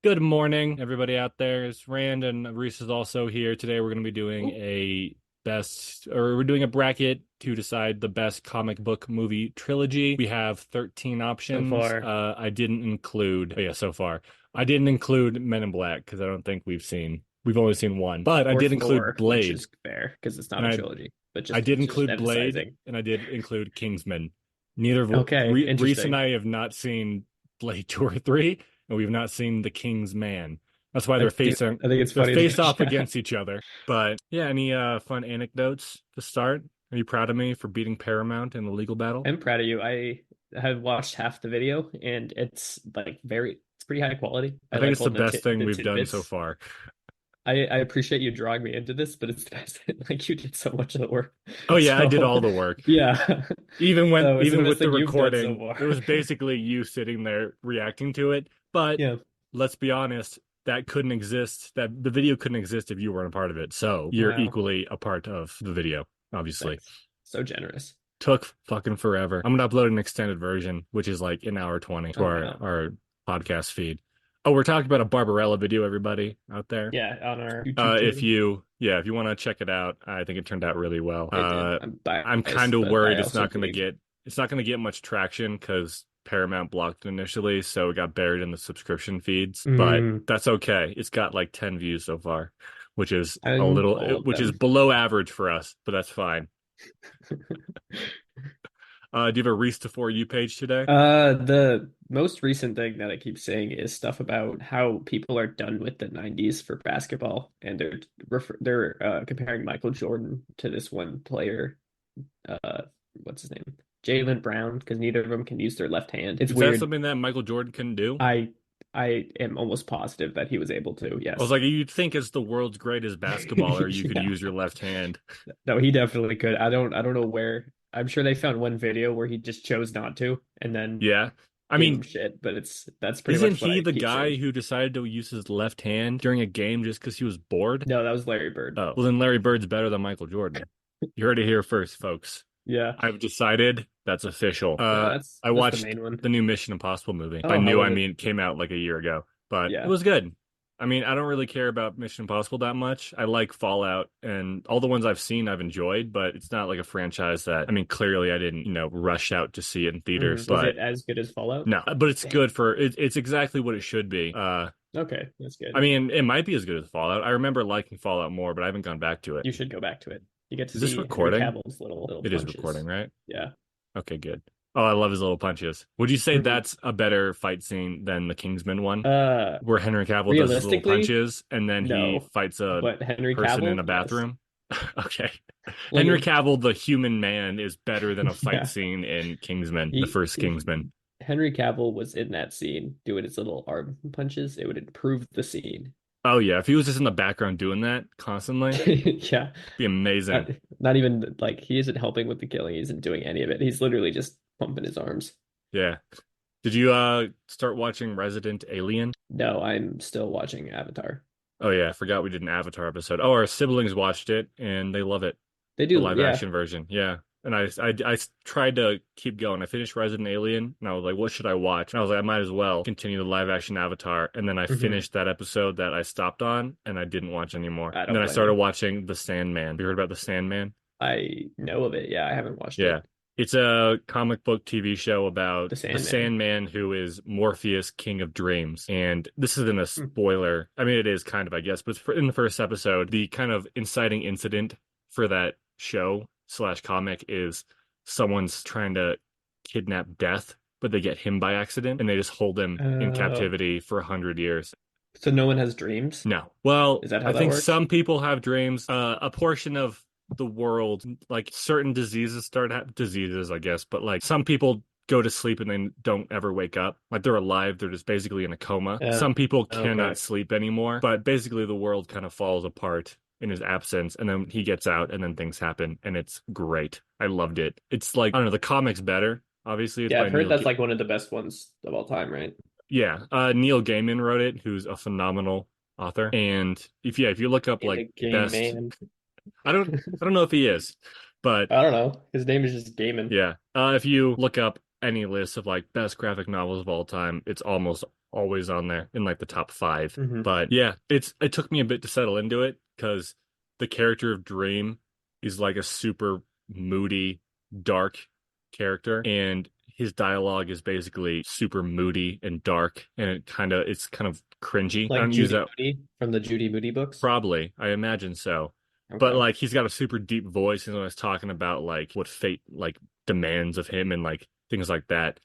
Good morning, everybody out there. It's Rand and Rhys is also here. Today we're going to be doing Cool. we're doing a bracket to decide the best comic book movie trilogy. We have 13 So options. far. So far. I didn't include Men in Black because I don't think we've only seen one. But I Or did include four, which Blade, is fair because it's not and a trilogy, but I just did just include Blade, emphasizing. and I did include Kingsman. Neither of Okay, Reese and interesting. I have not seen Blade 2 or 3, and we've not seen The King's Man. That's why I they're do. facing I think it's they're funny face that off yeah, against each other. But yeah, any fun anecdotes to start? Are you proud of me for beating Paramount in the legal battle? I'm proud of you. I have watched half the video, and it's like it's pretty high quality. I I think like it's all the best thing the we've done so tidbits. far. I appreciate you drawing me into this, but it's the best. Like you did so much of the work. Oh yeah, I did So all the work. yeah. So it's the Even best with the thing you've done so recording, far. it was basically you sitting there reacting to it. But Yeah. let's be honest, that couldn't exist. That the video couldn't exist if you weren't a part of it. So you're Wow. equally a part of the video, obviously. Thanks. So generous. Took fucking forever. I'm gonna upload an extended version, which is like an hour 20 to Oh our wow. our podcast feed. Oh, we're talking about a Barbarella video, everybody out there. Yeah, on our YouTube If channel. you yeah, if you want to check it out, I think it turned out really well. It did. I'm I'm kind biased, of but worried I also believe. it's not gonna get much traction because Paramount blocked it initially, so it got buried in the subscription feeds. But Mm, that's okay. It's got like 10 views so far, all of which is them. below average for us, but that's fine. Do you have a Reese to For You page today? The most recent thing that I keep saying is stuff about how people are done with the 90s for basketball, and they're comparing Michael Jordan to this one player, uh, what's his name? Jalen Brown, because neither of them can use their left hand. It's Is that weird. something that Michael Jordan can do? I I am almost positive that he was able to. I was Yes. like, you'd think as the world's greatest basketballer, you could Yeah. use your left hand. No, he definitely could. I don't know where. I'm sure they found one video where he just chose not to and then Yeah. I gave him mean, shit, but that's pretty isn't much what he I the keep guy saying. who decided to use his left hand during a game just because he was bored? No, that was Larry Bird. Oh, well, then Larry Bird's better than Michael Jordan. You heard it here first, folks. Yeah. I've decided that's official. No, I that's the watched main one. the new Mission Impossible movie. By Oh, how new, was I it? mean it came out like a year ago, but it Yeah. was good. I mean, I don't really care about Mission Impossible that much. I like Fallout and all the ones I've seen I've enjoyed, but it's not like a franchise that, I mean, clearly I didn't, rush out to see it in theaters, Was but it as good as Fallout? no, but it's Damn. good for it's exactly what it should be. Okay, that's I good. mean, it might be as good as Fallout. I remember liking Fallout more, but I haven't gone back to it. You should go back to it. You get to Is this see Henry recording? Cavill's little It is recording, punches. right? Yeah. Okay, good. Oh, I love his little punches. Would you say Mhm. that's a better fight scene than the Kingsman one, Uh, where Henry Cavill does his little Realistically, punches and then he no. fights a But Henry person in Cavill, a yes. bathroom? Okay. Like Henry it, Cavill, the human man, is better than a fight yeah. scene in Kingsman, the He first if Kingsman. Henry Cavill was in that scene doing his little arm punches, it would improve the scene. Oh yeah, if he was just in the background doing that constantly, Yeah. be amazing. Not, not even like he isn't helping with the killing. He isn't doing any of it. He's literally just pumping his arms. Yeah. Did you start watching Resident Alien? No, I'm still watching Avatar. Oh yeah, I forgot we did an Avatar episode. Oh, our siblings watched it and they love it. They The do, live yeah. action version. Yeah. And I tried to keep going. I finished Resident Alien and I was like, what should I watch? And I was like, I might as well continue the live action Avatar. And then I Hmm. finished that episode that I stopped on and I didn't watch anymore. I And then don't I blame started you. watching The Sandman. Have you heard about The Sandman? I know of it. Yeah, I haven't watched Yeah. it. It's a comic book TV show about The the Sandman. Sandman who is Morpheus, King of Dreams. And this isn't a Hmm. spoiler. I mean, it is kind of, I guess, but in the first episode, the kind of inciting incident for that show slash comic is someone's trying to kidnap Death, but they get him by accident and they just hold him in Oh, captivity for 100 years. so no one has dreams? No. Well, Is that how I that think works? some people have dreams. A portion of the world, like certain diseases, I guess, but like some people go to sleep and then don't ever wake up. Like they're alive, they're just basically in a coma. Uh, Some people okay. cannot sleep anymore, but basically the world kind of falls apart in his absence and then he gets out and then things happen and it's great. I loved it. It's like, I don't know, the comic's better. Obviously, it's Yeah, by I've heard that's like one of the best ones of all time, right? yeah, Neil Gaiman wrote it, who's a phenomenal author. And if you look up In like the game, best, man. I don't know if he is, but I don't know. His name is just Gaiman. yeah, if you look up any list of like best graphic novels of all time, it's almost always on there in like the top five. Hmm. But yeah, it took me a bit to settle into it because the character of Dream is like a super moody, dark character, and his dialogue is basically super moody and dark, and it's kind of cringy. I Like don't use Judy that. Moody from the Judy Moody books. Probably, I imagine so. But Okay. like he's got a super deep voice and when he's talking about like what fate like demands of him and like things like that.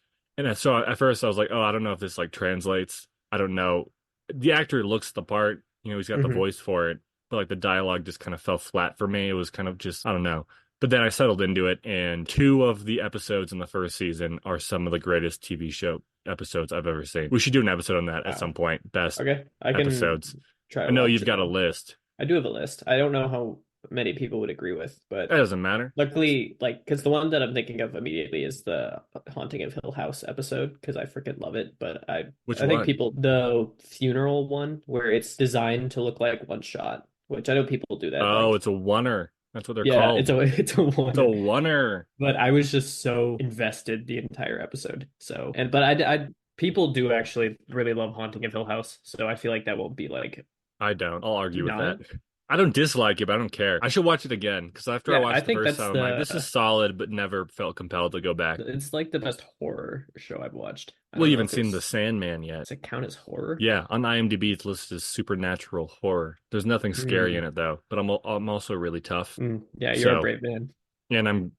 So at first I was like, oh, I don't know if this like translates. I don't know. The actor looks the part, he's got the Hmm. voice for it, but like the dialogue just kind of fell flat for me. It was kind of just, I don't know. But then I settled into it, and two of the episodes in the first season are some of the greatest TV show episodes I've ever seen. We should do an episode on that at some Wow. point. Best Okay. I can episodes. try I to know watch you've it got a then. list. I do have a list. I don't know how many people would agree with, That but doesn't matter. luckily, like, because the one that I'm thinking of immediately is the Haunting of Hill House episode, because I freaking love it. But Which I think one? people, the funeral one, where it's designed to look like one shot, which I know people do that. Oh, Like, it's a oneer. That's what they're yeah, called. it's a It's a one. oneer. But I was just so invested the entire episode. So, but people do actually really love Haunting of Hill House, so I feel like that won't be like I don't. I'll argue with that. not. I don't dislike it, but I don't care. I should watch it again because after I Yeah, I watched the think first time, that's I'm like, this is solid, but never felt compelled to go back. it's like the best horror show I've watched. I Well, don't you know haven't if seen The it's Sandman yet. does it count as horror? Yeah, on IMDb it's listed as supernatural horror. There's nothing scary in Mm, it though, but I'm also really tough. yeah, you're a So, brave man. and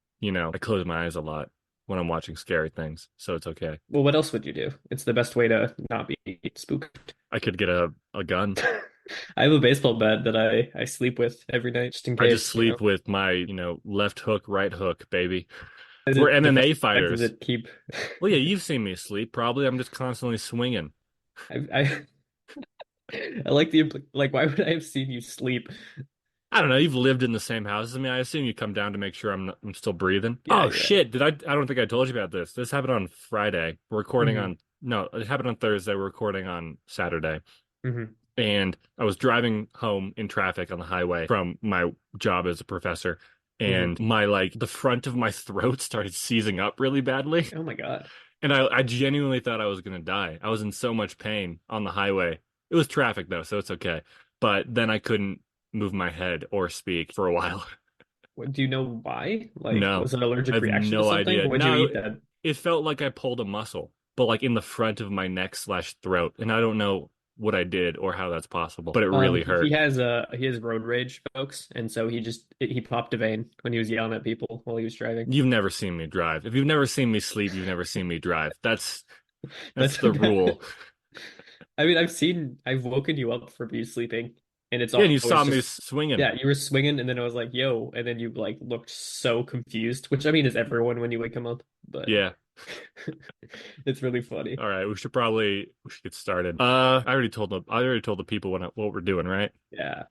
I close my eyes a lot when I'm watching scary things, so it's okay. Well, what else would you do? It's the best way to not be spooked. I could get a gun. I have a baseball bat that I sleep with every night just in I just case, sleep with my, left hook, right hook, baby. Is We're it MMA defensive? Does fighters. it keep Well, yeah, you've seen me sleep, probably. I'm just constantly swinging. I I like the like why would I have seen you sleep? I don't know. You've lived in the same house as me. I assume you come down to make sure I'm still breathing. Yeah, Oh yeah. shit! I don't think I told you about this. This happened on Friday. We're recording Hmm. on no, it happened on Thursday. We're recording on Saturday. Hmm. And I was driving home in traffic on the highway from my job as a professor, Hmm. and my like the front of my throat started seizing up really badly. Oh my God. And I genuinely thought I was gonna die. I was in so much pain on the highway. It was traffic though, so it's okay. But then I couldn't move my head or speak for a while. Do you know why? Like, No, was it an I allergic have reaction to no something? idea. What'd you No, eat that? it felt like I pulled a muscle, but like in the front of my neck slash throat. And I don't know what I did or how that's possible, but it really hurt. He has road rage, folks, and so he popped a vein when he was yelling at people while he was driving. You've never seen me drive. If you've never seen me sleep, you've never seen me drive. That's That's the rule. I mean, I've woken you up from you sleeping, and it's Yeah, and you always saw me just swinging. yeah, you were swinging, and then I was like, "Yo," and then you like looked so confused, which I mean is everyone when you wake them up, but Yeah. it's really funny. All right, we should get started. I already told the people what we're doing, right? Yeah,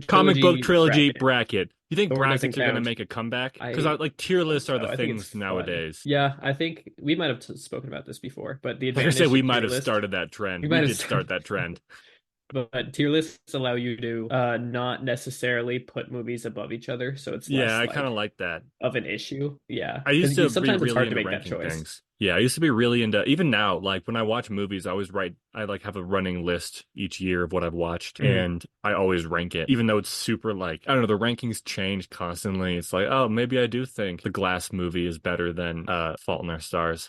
Comic book trilogy trilogy bracket. bracket. You think Thor doesn't brackets are gonna count. make a comeback? Because I like tier hope lists are so. the I think it's things fun. nowadays. Yeah, I think we might have spoken about this before, but the Like I said, advantage to we might tier have list, started that trend. we We might have did start started, that trend. but tier lists allow you to not necessarily put movies above each other, so it's Yeah, less I kind of like like that. of an issue. Yeah, I used to because be sometimes it's really hard to into make that ranking choice. things. Yeah, I used to be really into even now, like when I watch movies, I like have a running list each year of what I've watched Hmm. and I always rank it. Even though it's super like, I don't know, the rankings change constantly. It's like, oh, maybe I do think the Glass movie is better than Fault in Our Stars.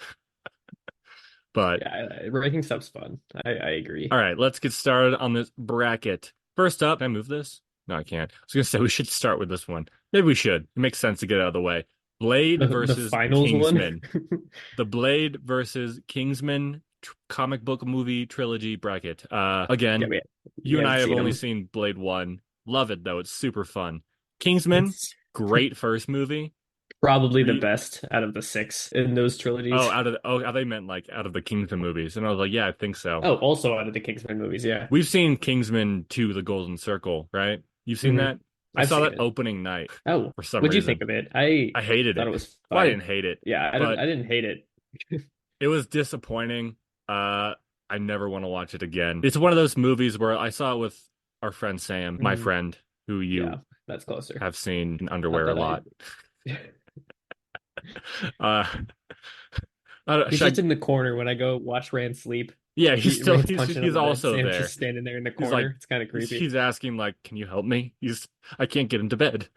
But Yeah, ranking stuff's fun. I agree. all right, let's get started on this bracket. First up, can I move this? No, I can't. I was gonna say we should start with this one. Maybe we should. It makes sense to get out of the way. Blade The versus finals one. Kingsman. The Blade versus Kingsman comic book movie trilogy bracket. Yeah, Again, we you and I haven't have seen only them. seen Blade 1. Love it though. It's super fun. Kingsman, It's great first movie. probably the Re best out of the six in those trilogies. they meant like out of the Kingsman movies. And I was like, yeah, I think so. Oh, also out of the Kingsman movies. Yeah. We've seen Kingsman 2, The Golden Circle, right? You've seen Hmm. that? I I've saw seen that it. opening night Oh, for some what'd you think reason. of it? I hated Thought it. it was Well, I fine. didn't hate it, Yeah, but I didn't hate it. it was disappointing. I never want to watch it again. It's one of those movies where I saw it with our friend Sam, my Mhm. friend, who Yeah, you that's closer. have seen in Not underwear a that lot. I. Uh, He's should just I, in the corner when I go watch Rand sleep. Yeah, he's still Ray's punching on he's the bed. also Sam's there. just standing there in the He's like corner. It's kind of creepy. he's asking like, "Can you help me?" He's I can't get into bed.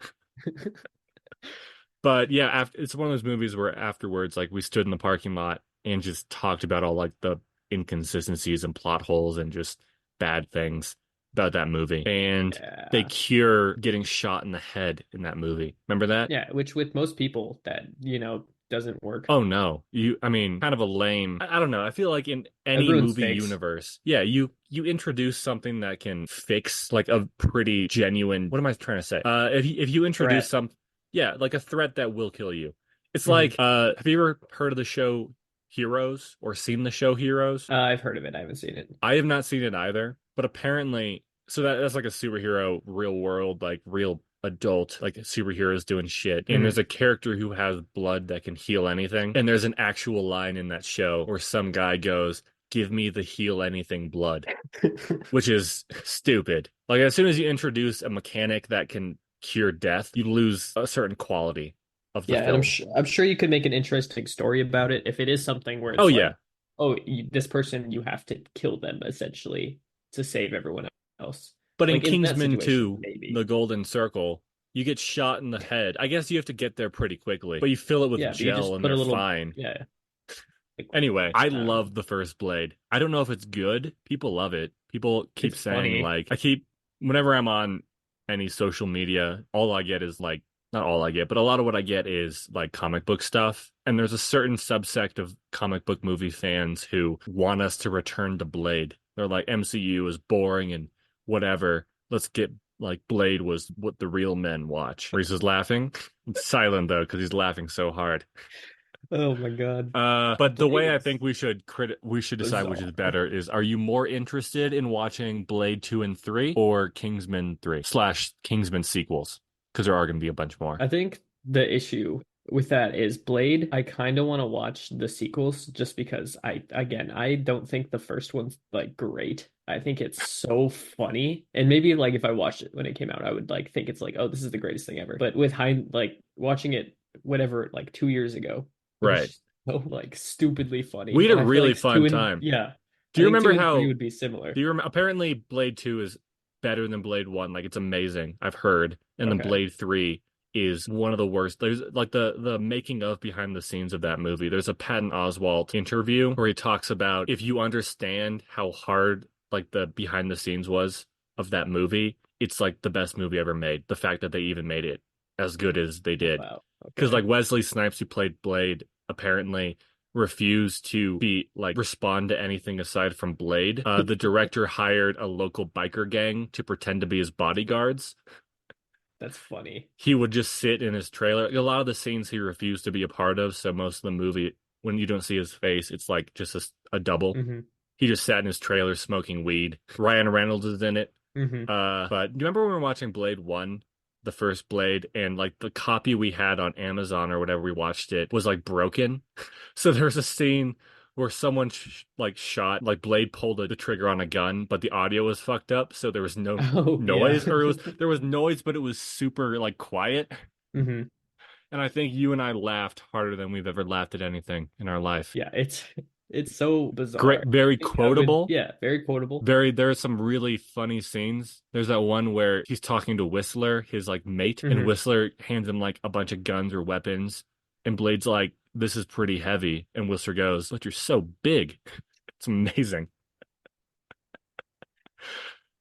But yeah, it's one of those movies where afterwards, like we stood in the parking lot and just talked about all like the inconsistencies and plot holes and just bad things about that movie. And they Yeah. cure getting shot in the head in that movie. Remember that? Yeah, which with most people that, doesn't work. Oh no. I mean, kind of a lame. I don't know. I feel like in any Everyone's movie fakes. universe, yeah, you introduce something that can fix like a pretty genuine, what am I trying to say? If you introduce Threat. yeah, like a threat that will kill you. It's Hmm. like have you ever heard of the show Heroes or seen the show Heroes? I've heard of it. I haven't seen it. I have not seen it either, but apparently, so that's like a superhero, real world, like real adult, like superheroes doing shit. And there's Hmm. a character who has blood that can heal anything. And there's an actual line in that show where some guy goes, "Give me the heal anything blood," which is stupid. Like, as soon as you introduce a mechanic that can cure death, you lose a certain quality of the Yeah, and film. I'm sure you could make an interesting story about it if it is something where Oh, it's yeah. like, oh, this person you have to kill them essentially to save everyone else. But in Like in that Kingsman situation, 2, The maybe. Golden Circle, you get shot in the head. I guess you have to get there pretty quickly, but you fill it with Yeah, but you gel just and put a they're little, fine. yeah, like Anyway, I I don't know. love the first Blade. I don't know if it's good. People love it. People keep It's saying, funny. like, whenever I'm on any social media, all I get is like, not all I get, but a lot of what I get is like comic book stuff. And there's a certain subsect of comic book movie fans who want us to return to Blade. They're like, MCU is boring and whatever. Let's get like Blade was what the real men watch. Rhys is laughing. It's silent though, because he's laughing so hard. Oh my God. But the Blade way I is think we should decide which is bizarre. better is: are you more interested in watching Blade 2 and 3 or Kingsman 3 slash Kingsman sequels? Because there are going to be a bunch more. I think the issue with that is Blade. I kind of want to watch the sequels just because I don't think the first one's like great. I think it's so funny. And maybe like if I watched it when it came out, I would like think it's like, oh, this is the greatest thing ever. But with like watching it whatever like 2 years ago, it was Right. just so like stupidly We funny. had And a I feel really like fun two and time. yeah, Do I you think remember two and three how would be similar. do you remember apparently Blade 2 is better than Blade 1? Like it's amazing. I've heard. And then Okay. Blade 3 is one of the worst. There's like the making of behind the scenes of that movie. There's a Patton Oswalt interview where he talks about if you understand how hard like the behind the scenes was of that movie, it's like the best movie ever made. The fact that they even made it as good as they Oh, did. wow. Because Okay. like Wesley Snipes, who played Blade, apparently refused to be like respond to anything aside from Blade. The director hired a local biker gang to pretend to be his bodyguards. That's funny. He would just sit in his trailer. A lot of the scenes he refused to be a part of, so most of the movie, when you don't see his face, it's like just a double. Hmm. He just sat in his trailer smoking weed. Ryan Reynolds is in it. Hmm. But do you remember when we were watching Blade 1, the first Blade, and like the copy we had on Amazon or whatever we watched it was like broken? So there was a scene where someone like shot, like Blade pulled the trigger on a gun, but the audio was fucked up, so there was no Oh yeah. noise, or there was noise, but it was super like quiet. Hmm. And I think you and I laughed harder than we've ever laughed at anything in our life. Yeah, it's so Great, bizarre. very I think I would, quotable. yeah, very quotable. There are some really funny scenes. There's that one where he's talking to Whistler, his like mate, and Hmm. Whistler hands him like a bunch of guns or weapons, and Blade's like, "This is pretty heavy," and Whistler goes, "But you're so big." It's amazing.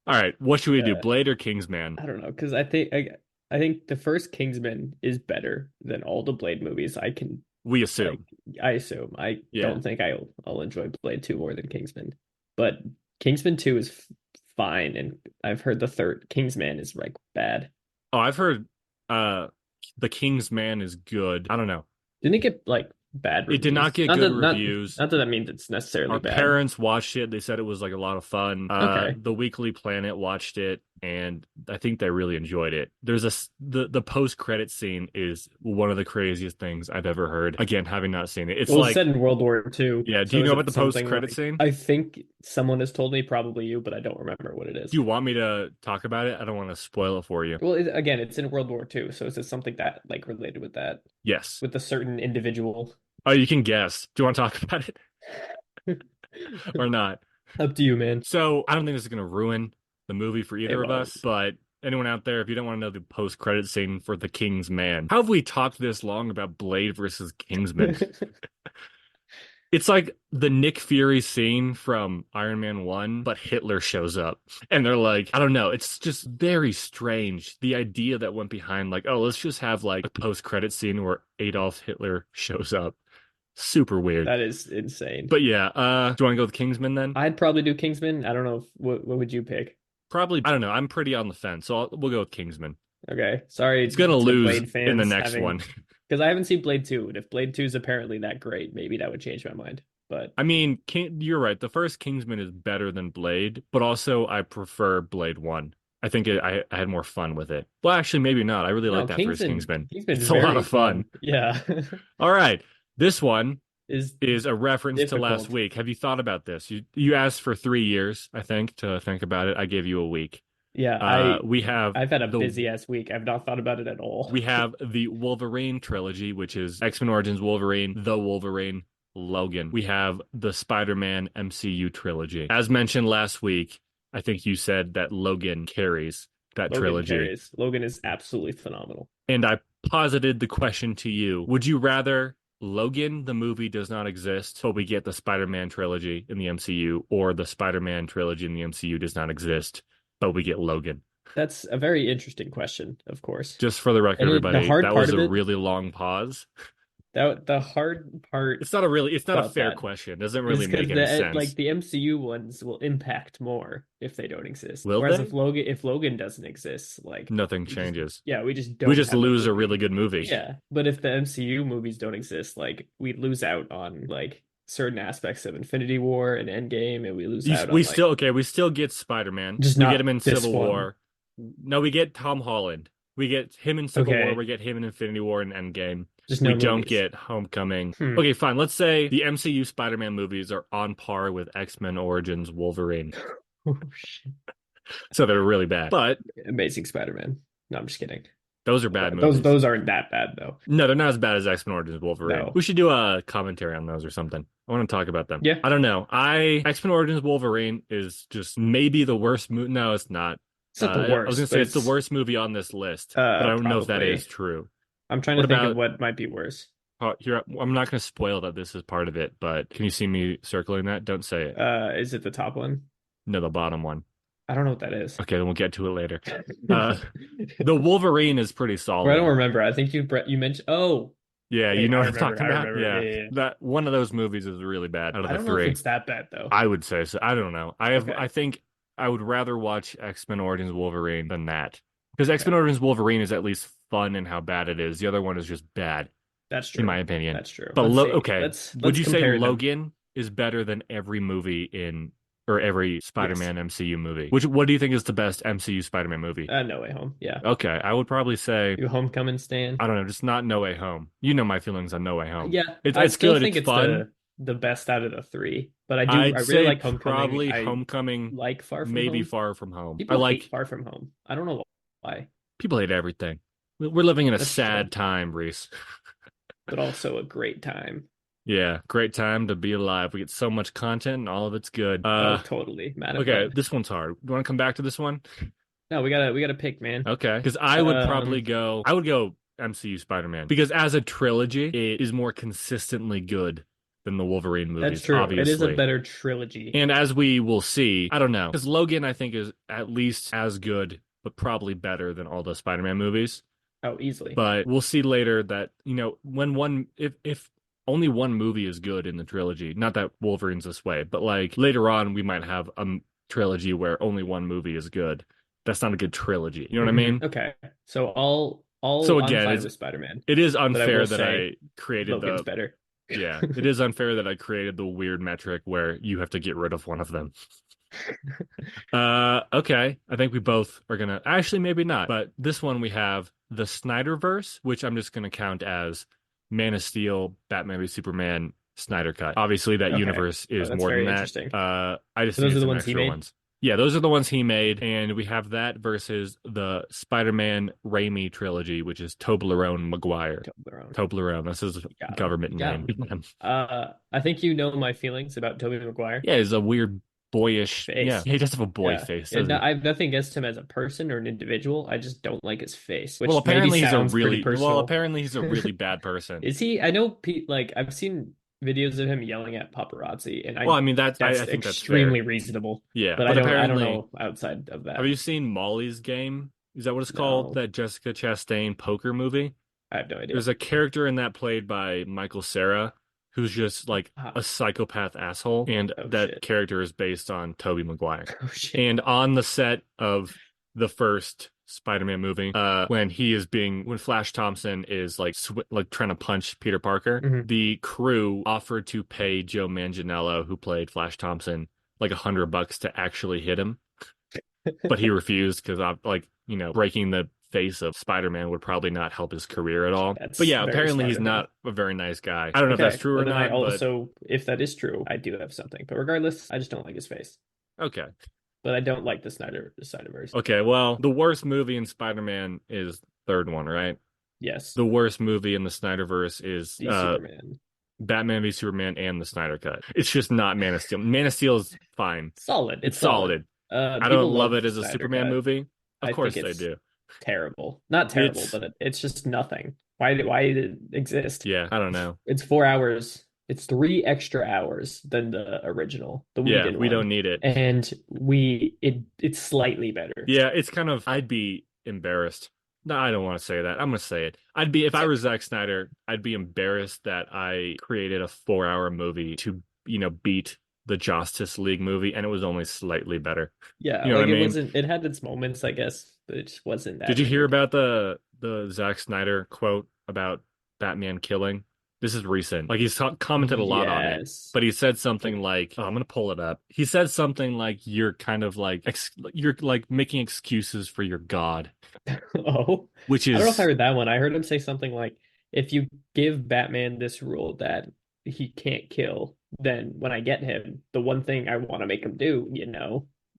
All right, what should we do, Uh, Blade or Kingsman? I don't know, because I think the first Kingsman is better than all the Blade movies. I can We like assume. I assume. I Yeah. don't think I'll enjoy Blade 2 more than Kingsman. But Kingsman 2 is fine, and I've heard the third Kingsman is like bad. Oh, I've heard uh the Kingsman is good. I don't know. Didn't it get like bad It did not reviews? get good reviews. Not that that means it's necessarily Our bad. parents watched it. They said it was like a lot of fun. Okay. The Weekly Planet watched it, and I think they really enjoyed it. The post credit scene is one of the craziest things I've ever heard. Again, having not seen it, it's Well, it's like, set in World War II, yeah. Do you so is know about it the post something credit like scene? I think someone has told me, probably you, but I don't remember what it Do is. you want me to talk about it? I don't want to spoil it for you. Well, again, it's in World War II, so is it something that like related with that, Yes. with a certain individual? Oh, you can guess. Do you want to talk about it? or not. Up to you, man. So I don't think this is going to ruin the movie for It either of won't. us, but anyone out there, if you don't want to know the post-credit scene for The King's Man, how have we talked this long about Blade versus Kingsman? It's like the Nick Fury scene from Iron Man 1, but Hitler shows up. And they're like, I don't know, it's just very strange. The idea that went behind, like, oh, let's just have like a post-credit scene where Adolf Hitler shows up. Super weird. That is insane. But yeah, do you want to go with Kingsman then? I'd probably do Kingsman. I don't know what would you pick? Probably, I don't know. I'm pretty on the fence, so we'll go with Kingsman. Okay. It's Sorry gonna to lose Blade in the fans next having one. because I haven't seen Blade 2, and if Blade 2 is apparently that great, maybe that would change my mind. But I mean, you're right. The first Kingsman is better than Blade, but also I prefer Blade 1. I think I had more fun with it. Well, actually, maybe not. I really like no, that first Kingsman Kingsman. Kingsman's It's a lot very of fun. fun. Yeah. All right. This one Is is a reference to last difficult. week. Have you thought about this? You asked for 3 years, I think, to think about it. I gave you a week. Yeah, We have I've had a the busy ass week. I've not thought about it at all. we have the Wolverine trilogy, which is X-Men Origins Wolverine, The Wolverine, Logan. We have the Spider-Man MCU trilogy. As mentioned last week, I think you said that Logan carries that Logan trilogy. carries. Logan is absolutely phenomenal. And I posited the question to you. Would you rather Logan, the movie, does not exist, but we get the Spider-Man trilogy in the MCU, or the Spider-Man trilogy in the MCU does not exist, but we get Logan? That's a very interesting question, of course. Just for the record, And the everybody, hard that part was of a it, really long pause. that the hard part It's not a about fair that question. It doesn't is really because make any the sense. like the MCU ones will impact more if they don't exist. Will Whereas they? if Logan doesn't exist, like Nothing we just changes. yeah, we just We don't just have a lose a really movie. good movie. Yeah, but if the MCU movies don't exist, like we lose out on like certain aspects of Infinity War and Endgame, and we lose out on We like still okay. We still get Spider-Man. just We get him not in this Civil one. War. No, we get Tom Holland. We get him in Civil War. Okay, We get him in Infinity War and Endgame. just We no don't movies. get Homecoming. Hmm. Okay, fine. Let's say the MCU Spider-Man movies are on par with X-Men Origins Wolverine. Oh, shit. So they're really bad. But Amazing Spider-Man. No, I'm just kidding. those are bad Those movies. those aren't that bad though. No, they're not as bad as X-Men Origins Wolverine. No. We should do a commentary on those or something. I want to talk about them. Yeah, I don't know. X-Men Origins Wolverine is just maybe the worst movie. No, it's not. it's not the I was gonna worst, but say it's the it's worst movie on this list, but I don't know if that is probably. true. I'm trying What to think of about what might be worse. here? I'm not gonna spoil that this is part of it, but can you see me circling that? Don't say it. Is it the top one? No, the bottom one. I don't know what that is. Okay, then we'll get to it later. Uh, the Wolverine is pretty Or I don't solid. remember. I think you mentioned. Oh, Yeah, you wait, know I what I'm remember. talking I about? remember. Yeah. Yeah, yeah, yeah. That one of those movies is really bad out of I the don't know if three. it's that bad though. I would say so. I don't know. Okay, I think I would rather watch X-Men Origins Wolverine than that. Because X-Men okay, Origins Wolverine is at least fun in how bad it is. The other one is just bad, that's in my true. opinion. That's true. But Let's see. okay, would Let's you say compare them. Logan is better than every movie in or every Yes. Spider-Man MCU movie? What do you think is the best MCU Spider-Man movie? No Way Home. Yeah. Okay, I would probably say You Homecoming Stan. I don't know, just not No Way Home. You know my feelings on No Way Home. Yeah, I It's still good, think it's it's fun. the best out of the three. But I I'd really say like Homecoming. probably I Homecoming, like Far From maybe Home. Far From Home. I People hate like Far From Home. I don't know why. people hate everything. We're living in a That's true, sad time, Rhys. but also a great time. Yeah, great time to be alive. We get so much content and all of it's good. Oh, totally. Okay, Manifest. this one's hard. You want to come back to this one? No, we gotta pick, man. Okay, because Um, I would go MCU Spider-Man because as a trilogy, it is more consistently good than the Wolverine that's movies, true. It is a obviously. better trilogy. And as we will see, I don't know, because Logan I think is at least as good, but probably better than all the Spider-Man movies. Oh, easily. But we'll see later that, when if only one movie is good in the trilogy, not that Wolverine's this way, but like later on we might have a trilogy where only one movie is good. That's not a good trilogy. You know what I mean? Okay. So So I'm again, fine with Spider-Man, it is but I unfair will that I say created Logan's better. yeah, it is unfair that I created the weird metric where you have to get rid of one of them. Okay. I think we both are gonna actually maybe not, but this one we have the Snyderverse, which I'm just gonna count as Man of Steel, Batman v Superman, Snyder Cut. Obviously that Okay. universe Oh, is that's more than very that. interesting. I just So think those are it's the some ones he extra made? ones. Yeah, those are the ones he made, and we have that versus the Spider-Man Raimi trilogy, which is Toblerone Maguire. Toblerone. Toblerone, that's his You got him. government You got name. him. I think you know my feelings about Tobey Maguire. Yeah, he's a weird boyish. Yeah, Face. he does have a boy Yeah. face, And doesn't he? I have nothing against him as a person or an individual. I just don't like his face, Well, which maybe apparently he's a sounds pretty really well. personal. Apparently he's a really bad person. Is he? I know like I've seen videos of him yelling at paparazzi, and Well, I I mean I that's think that's fair. extremely reasonable. Yeah, But but I don't apparently, know outside of have that. you seen Molly's Game? Is that what it's called? No, That Jessica Chastain poker movie? I have no idea. There's a character in that played by Michael Cera who's just like Ah, a psychopath asshole, and oh that shit. character is based on Tobey Maguire. Oh shit. And on the set of the first Spider-Man movie, when Flash Thompson is like like trying to punch Peter Parker, Hmm. the crew offered to pay Joe Manganiello, who played Flash Thompson, like $100 to actually hit him, but he refused because breaking the face of Spider-Man would probably not help his career at all. But That's yeah, very apparently smart he's of him. not a very nice guy. I don't know if that's Okay, true or well then I not, but also, if that is true, I do have something. But regardless, I just don't like his face. okay. But I don't like the Snyderverse. Okay, well, the worst movie in Spider-Man is third one, right? Yes, The worst movie in the Snyderverse is the Superman. Batman v Superman and the Snyder Cut. It's just not Man of Steel. Man of Steel is fine. Solid. It's It's solid. solid. I don't People love love it the as a Snyder Superman cut. movie. Of I think course they it's do. terrible. Not terrible, It's but it's just nothing. Why did it exist? yeah, I don't know. It's 4 hours. It's 3 extra hours than the original, the Yeah, Whedon we don't one, need it. and it's slightly better. Yeah, it's kind of I'd be embarrassed. No, I don't want to say that. I'm gonna say it. I'd be if I were Zack Snyder, I'd be embarrassed that I created a 4 hour movie to, beat the Justice League movie and it was only slightly better. Yeah, You know what like I mean? it had its moments, I guess, but it just wasn't Did that you hear entertaining. about the Zack Snyder quote about Batman killing? This is recent. Like he's commented a lot on it, Yes. but he said Like, something like, "Oh, I'm gonna pull it up." He said something like, "You're kind of like you're like making excuses for your god," oh, which I don't know if I is heard that one. I heard him say something like, if you give Batman this rule that he can't kill, then when I get him, the one thing I want to make him do,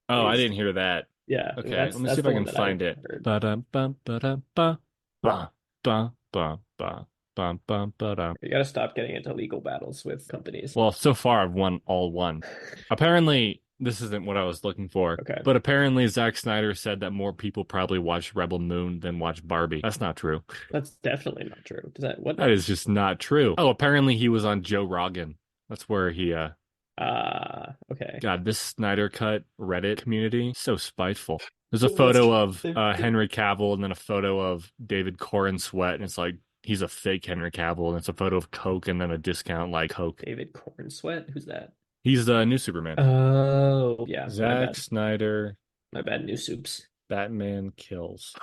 oh, I is didn't hear that. yeah, Okay, let me see that's if the I one can that I find it. heard. Ba-dum-bum, ba-dum-bum, ba, ba, ba, ba, bum, bum, ba-dum. You gotta stop getting into legal battles with companies. Well, so far I've won all one. Apparently, this isn't what I was looking for, Okay, but apparently Zack Snyder said that more people probably watch Rebel Moon than watch Barbie. That's not true. that's definitely not true. Does that what? That is just not true. Oh, apparently he was on Joe Rogan. That's where he Okay. God, this Snyder Cut Reddit community, so spiteful. There's a The worst. photo of Henry Cavill and then a photo of David Corn Sweat, and it's like he's a fake Henry Cavill, and it's a photo of Coke and then a discount like Coke. David Corn Sweat? Who's that? He's the new Superman. Oh, yeah, my Zack bad. Snyder, My bad, new soups. Batman Kills.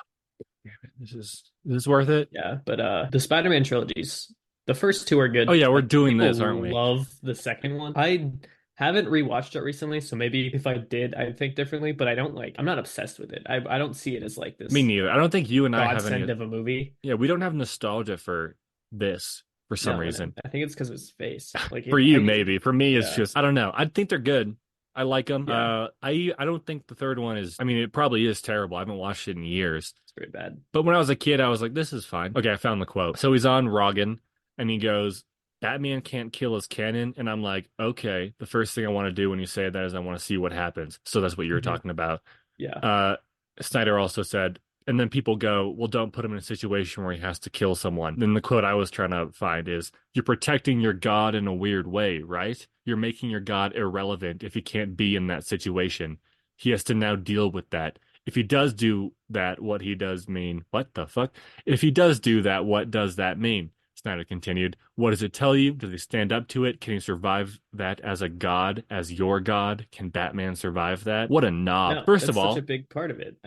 Damn it, this is worth it. Yeah, but the Spider-Man trilogies, the first two are Oh good, yeah, we're but doing people this, aren't we? love the second one. I haven't rewatched it recently, so maybe if I did, I'd think differently, but I'm not obsessed with it. I don't see it as like Me this neither. I don't think you and I have godsend any. of a movie. Yeah, we don't have nostalgia for this for some No, and reason. I think it's because of his face. Like For you, maybe. For me, it's yeah, just I don't know. I think they're good. I like them. yeah, I don't think the third one is. I mean, it probably is terrible. I haven't watched it in years. it's very bad. But when I was a kid, I was like, this is fine. Okay, I found the quote. So he's on Rogan, and he goes, "Batman can't kill his canon," and I'm like, okay. The first thing I want to do when you say that is I want to see what happens. So that's what you were Mhm. talking about. Yeah. Uh, Snyder also said, and then people go, well, don't put him in a situation where he has to kill someone. Then the quote I was trying to find is, you're protecting your God in a weird way, right? You're making your God irrelevant if he can't be in that situation. He has to now deal with that. If he does do that, what he does mean? What the fuck? If he does do that, what does that mean? Snyder continued, what does it tell you? Does he stand up to it? Can he survive that as a god, as your god? Can Batman survive that? What a knob. No, First of that's such a all, big part of it.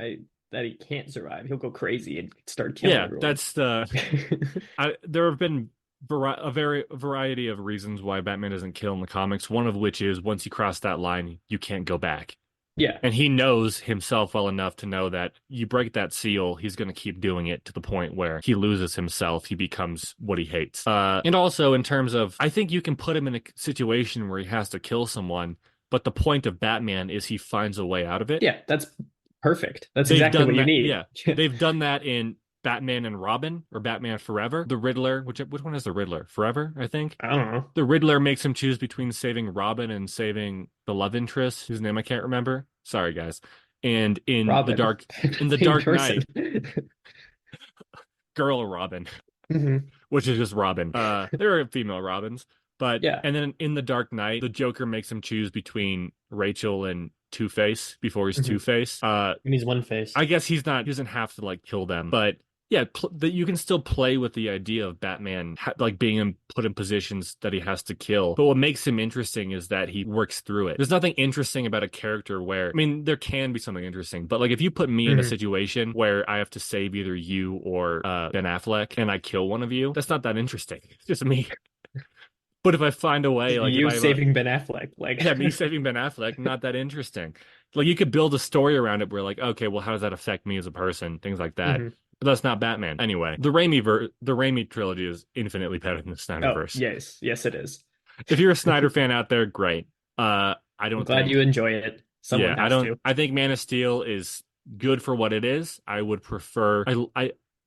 That he can't survive. He'll go crazy and start killing yeah, everyone. that's the. There have been a variety of reasons why Batman doesn't kill in the comics. One of which is once you cross that line, you can't go back. Yeah. And he knows himself well enough to know that you break that seal, he's going to keep doing it to the point where he loses himself. He becomes what he hates. And also, in terms of, I think you can put him in a situation where he has to kill someone, but the point of Batman is he finds a way out of it. Yeah, that's perfect. That's They've exactly what done you that. need. Yeah, they've done that in Batman and Robin or Batman Forever. The Riddler, which one is the Riddler? Forever, I think. I don't know. The Riddler makes him choose between saving Robin and saving the love interest, whose name I can't remember. Sorry, guys. And Robin, in the main Dark person. Knight, girl Robin, Hmm. which is just Robin. There are female Robins, but Yeah. and then in the Dark Knight, the Joker makes him choose between Rachel and Two-Face before he's Hmm. Two-Face. And he's one face. I guess he's not. He doesn't have to like kill them, but yeah, that you can still play with the idea of Batman like being put in positions that he has to kill. But what makes him interesting is that he works through it. There's nothing interesting about a character where, I mean, there can be something interesting, but like if you put me in a Hmm. situation where I have to save either you or Ben Affleck and I kill one of you, that's not that interesting. It's just me. But if I find a way, like if You I have a saving Ben Affleck, like, yeah, me saving Ben Affleck, not that interesting. Like you could build a story around it where like, okay, well, how does that affect me as a person? Things like that. hmm. But that's not Batman. Anyway, the Raimi trilogy is infinitely better than the Oh, Snyderverse. yes, yes, it is. If you're a Snyder fan out there, great. I I'm don't glad think you enjoy it. yeah, Someone has to. I think Man of Steel is good for what it is. I would prefer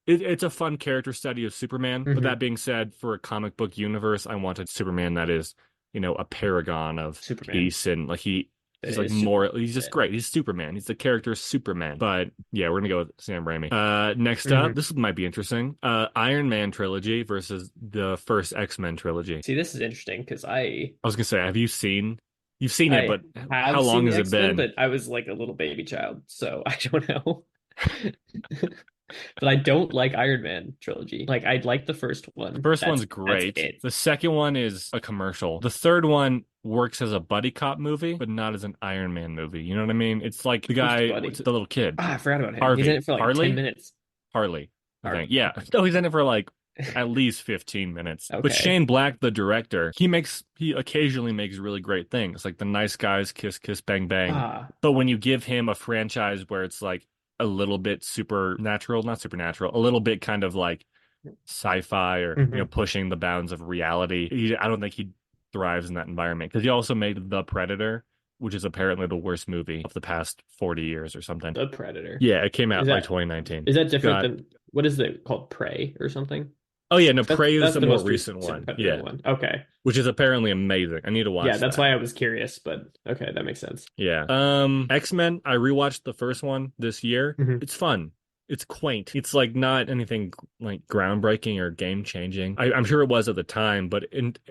it's a fun character study of Superman. But Hmm. that being said, for a comic book universe, I want a Superman that is, a paragon of Superman. peace and like It he's like is more he's just Superman. great. He's Superman. He's the character Superman. But yeah, we're gonna go with Sam Raimi. Next up, Hmm. this might be interesting. Iron Man trilogy versus the first X-Men trilogy. See, this is interesting because I I was gonna say, you've seen it, I but how have long seen the has it X-Men, been? but I was like a little baby child, so I don't know. But I don't like Iron Man trilogy. Like I like the first The one. first one's That's great. it. The second one is a commercial. The third one works as a buddy cop movie, but not as an Iron Man movie. You know what I mean? It's like the Who's guy, Buddy? the little kid, Ah, I forgot about him. He's in it for like 10 minutes. Harley, I Or think. Yeah. No, he's in it for like at least 15 minutes. But okay. Shane Black, the director, he occasionally makes really great things, like the Nice Guys, Kiss Kiss Bang Bang. Ah. But when you give him a franchise where it's like a little bit supernatural, not supernatural, a little bit kind of like sci-fi or Hmm. pushing the bounds of reality. I don't think he thrives in that environment because he also made The Predator, which is apparently the worst movie of the past 40 years or something. The Predator. Yeah, it came out Is like that 2019. is that It's different got than what is it called? Prey or something? Oh yeah, no, Prey is That's the the more most recent recent one. Predator Yeah, one. Okay. which is apparently amazing. I need to Yeah, watch that's that. why I was curious, but okay, that makes sense. Yeah. X-Men, I rewatched the first one this year. Hmm. It's fun. It's quaint. It's like not anything like groundbreaking or game changing. I'm sure it was at the time, but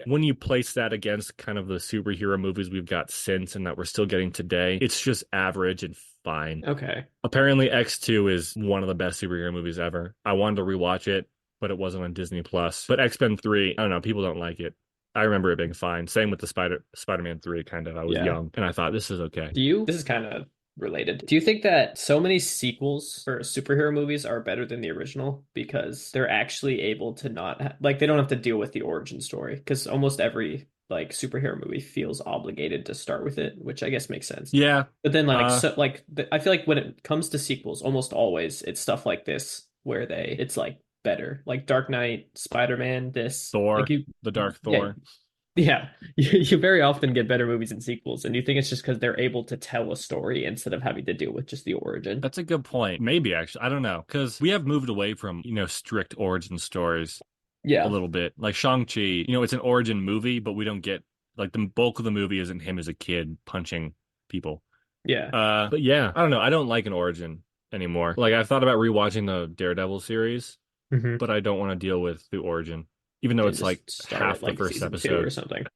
when you place that against kind of the superhero movies we've got since and that we're still getting today, it's just average and fine. Okay. Apparently, X2 is one of the best superhero movies ever. I wanted to rewatch it, but it wasn't on Disney Plus. But X-Men 3, I don't know, people don't like it. I remember it being fine. Same with the Spider-Man 3, kind of. I was Yeah. young and I thought this is okay. This is kind of related. Do you think that so many sequels for superhero movies are better than the original because they're actually able to not like they don't have to deal with the origin story? Because almost every like superhero movie feels obligated to start with it, which I guess makes sense. Yeah. But then I feel like when it comes to sequels, almost always it's stuff like this where it's like better. Like Dark Knight, Spider-Man, this like Thor, you the Dark yeah, Thor. yeah, you very often get better movies and sequels, and you think it's just because they're able to tell a story instead of having to deal with just the origin. That's a good point. Maybe actually, I don't know, because we have moved away from strict origin stories a Yeah, little bit. Like Shang-Chi, it's an origin movie, but we don't get like the bulk of the movie isn't him as a kid punching people. yeah, But yeah, I don't know. I don't like an origin anymore. Like I've thought about rewatching the Daredevil series, hmm. but I don't want to deal with the origin, even though And it's like just start half at the like first season 2 or episode. something.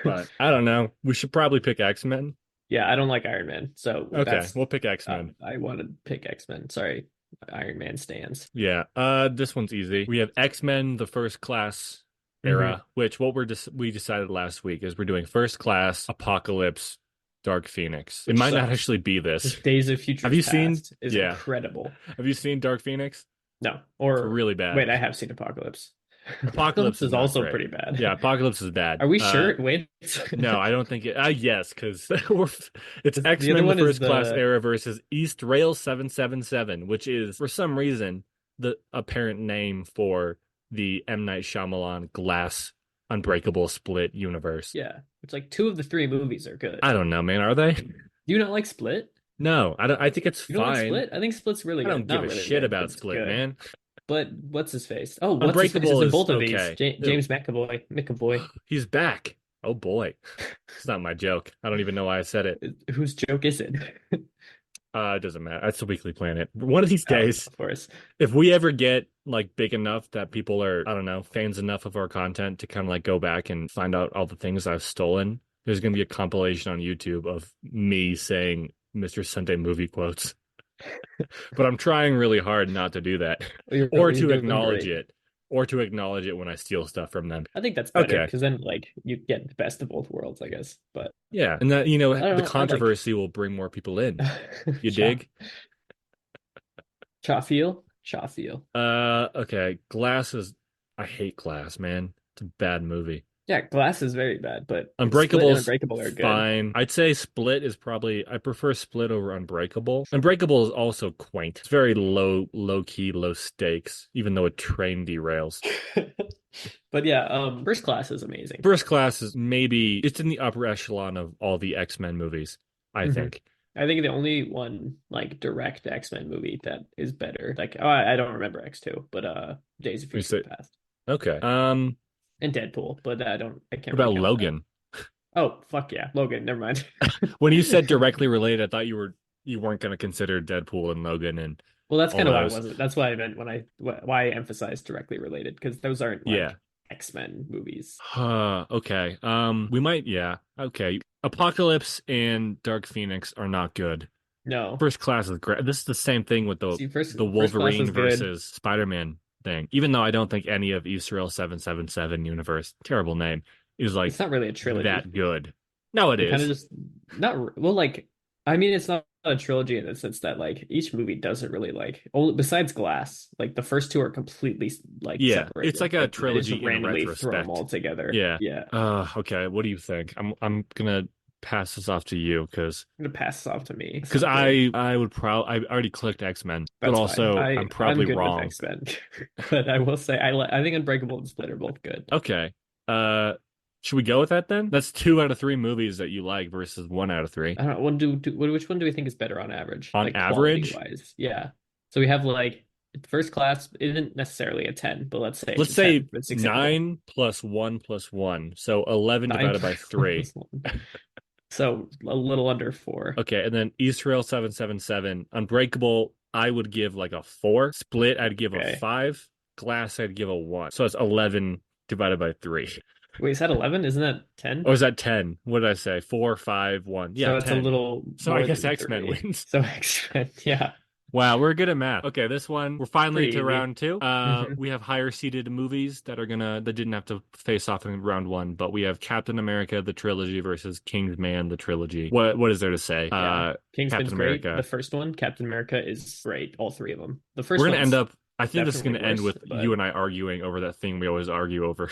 But I don't know. We should probably pick X-Men. Yeah, I don't like Iron Man, so Okay, we'll pick X-Men. I want to pick X-Men. Sorry, Iron Man stands. Yeah. This one's easy. We have X-Men, the First Class Hmm. era, which what we decided last week is we're doing First Class, Apocalypse, Dark Phoenix. It Which might not sucks. actually be this. This Days of Have Futures you seen? Past is Yeah. incredible. Have you seen Dark Phoenix? No, It's or really bad. wait, I have seen Apocalypse. Apocalypse Apocalypse is is not also great. pretty bad. Yeah, Apocalypse is bad. Are we sure? Wait. No, I don't think it. Yes, because it's The other X-Men, the one is First Class the era versus East Rail 777, which is for some reason the apparent name for the M. Night Shyamalan Glass Unbreakable Split universe. Yeah, it's like two of the three movies are good. I don't know, man. Are they? Do you not like Split? No, I don't. I think it's You don't like fine. Split? I think Split's really I don't good. give Not a really shit good, but about it's Split, good. man. But what's his face? Oh, what's his face is Unbreakable in is both of these. okay. James McAvoy. McAvoy. He's back. Oh boy. It's not my joke. I don't even know why I said it. Whose joke is it? It doesn't matter. That's the Weekly Planet. One of these Oh, days, of course. if we ever get like big enough that people are, I don't know, fans enough of our content to kind of like go back and find out all the things I've stolen, there's going to be a compilation on YouTube of me saying Mr. Sunday movie quotes. But I'm trying really hard not to do that or You're to doing acknowledge great. it or to acknowledge it when I steal stuff from them. I think that's better Okay. because then like you get the best of both worlds, I guess. But Yeah. And that, I don't the know. I like controversy will bring more people in. You Cha dig? Chafiel. Okay. Glass is, I hate Glass, man. It's a bad movie. Yeah, Glass is very bad, but Split and Unbreakable's Unbreakable are good. fine. I'd say Split is probably, I prefer Split over Unbreakable. Unbreakable is also quaint. It's very low key, low stakes, even though a train derails. But yeah, First Class is amazing. First Class is maybe, it's in the upper echelon of all the X-Men movies, I hmm think. I think the only one like direct X-Men movie that is better, like I don't remember X2, but Days of You Future say, Past okay. and Deadpool, but I What can't really about count that. Logan? Oh, fuck yeah, Logan, never mind. When you said directly related, I thought you weren't going to consider Deadpool and Logan and Well, that's all kind of why I those. wasn't. That's why I meant when why I emphasized directly related because those aren't Yeah. like X-Men movies. Okay. We might, yeah. Okay. Apocalypse and Dark Phoenix are not good. No. First Class is great. This is the same thing with See, the first class Wolverine is good. versus Spider-Man thing. Even though I don't think any of Israel 777 universe, terrible name, is like It's not really a trilogy. that good. No, it They kind of is. just not well, like I mean, it's not a trilogy in the sense that like each movie doesn't really like only besides Glass, like the first two are completely like Yeah, it's separated, like a and they just trilogy in randomly throw them retrospect. all together. Yeah. Yeah, Okay. What do you think? I'm gonna pass this off to you I'm gonna pass this off to me. because Sounds good. I would probably I already clicked X-Men, but That's fine. also I'm I'm probably good with wrong. X-Men, but I will say I think Unbreakable and Split are both good. Okay. Uh, should we go with that then? That's 2 out of 3 movies that you like versus 1 out of 3. I don't know. Which one do we think is better on average, On like quality average, wise? Yeah. So we have like First Class isn't necessarily a 10, but let's say it's let's a say 10 for this example. 9 plus 1 plus 1. So 11 Nine divided by plus one 3. plus one. So a little under four. Okay, and then Israel 777, Unbreakable, I would give like a 4. Split, I'd give a Okay. 5. Glass, I'd give a 1. So it's 11 divided by 3. Wait, is that 11? Isn't that 10? Or is that 10? What did I say? 4, 5, 1. Yeah, So it's a 10. little So I more guess than X-Men three. wins. So X-Men, yeah, Wow, we're good at math. Okay, this one, we're finally pretty to easy. round 2. hmm We have higher seeded movies that didn't have to face off in round 1, but we have Captain America, the trilogy versus Kingsman, the trilogy. What is there to say? Yeah. Kingsman's Captain great. The America. first one, Captain America, is great. All three of them. The We're first gonna end one's up. I think this is definitely gonna end worse, with you but and I arguing over that thing we always argue over.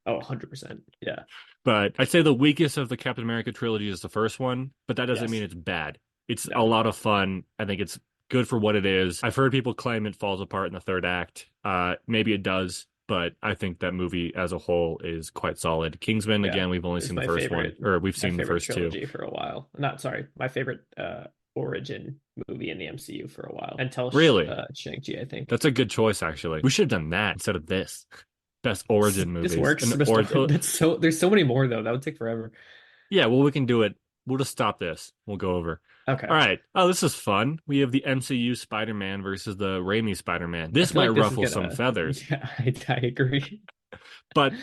oh, 100%. Yeah. But I'd say the weakest of the Captain America trilogy is the first one, but that doesn't mean Yes. it's bad. It's a No. lot of fun. I think it's good for what it is. I've heard people claim it falls apart in the third act. Maybe it does, but I think that movie as a whole is quite solid. Kingsman, Yeah. again, we've only Is seen the first one, or we've my seen the favorite first 2. trilogy for a while. Not sorry, my favorite origin movie in the MCU for a while. Until Really? Shang-Chi, I think. That's a good choice, actually. We should have done that instead of this. Best origin This movies. works. That's so there's so many more though. That would take forever. Yeah, well, we can do it. We'll just stop this. We'll go over. Okay. All right. Oh, this is fun. We have the MCU Spider-Man versus the Raimi Spider-Man. I This feel might like this is ruffle some gonna feathers, yeah, I agree. but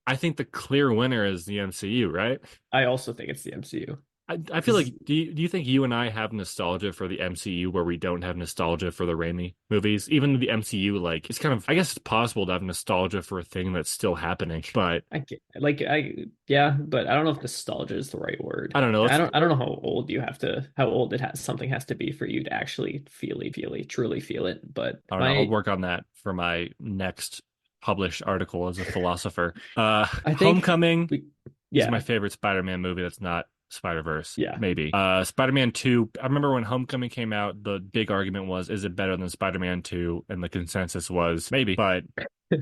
I think the clear winner is the MCU, right? I also think it's the MCU. I feel Because like do you think you and I have nostalgia for the MCU where we don't have nostalgia for the Raimi movies? Even the MCU, like it's kind of I guess it's possible to have nostalgia for a thing that's still happening, but I get like I yeah, but I don't know if nostalgia is the right word. I don't know. I don't know how old something has to be for you to actually truly feel it. But I don't know. I'll my work on that for my next published article as a philosopher. I think Homecoming we is my yeah, favorite Spider-Man movie that's not Spider-Verse, yeah. maybe. Spider-Man 2, I remember when Homecoming came out, the big argument was, is it better than Spider-Man 2? And the consensus was maybe. But yeah, I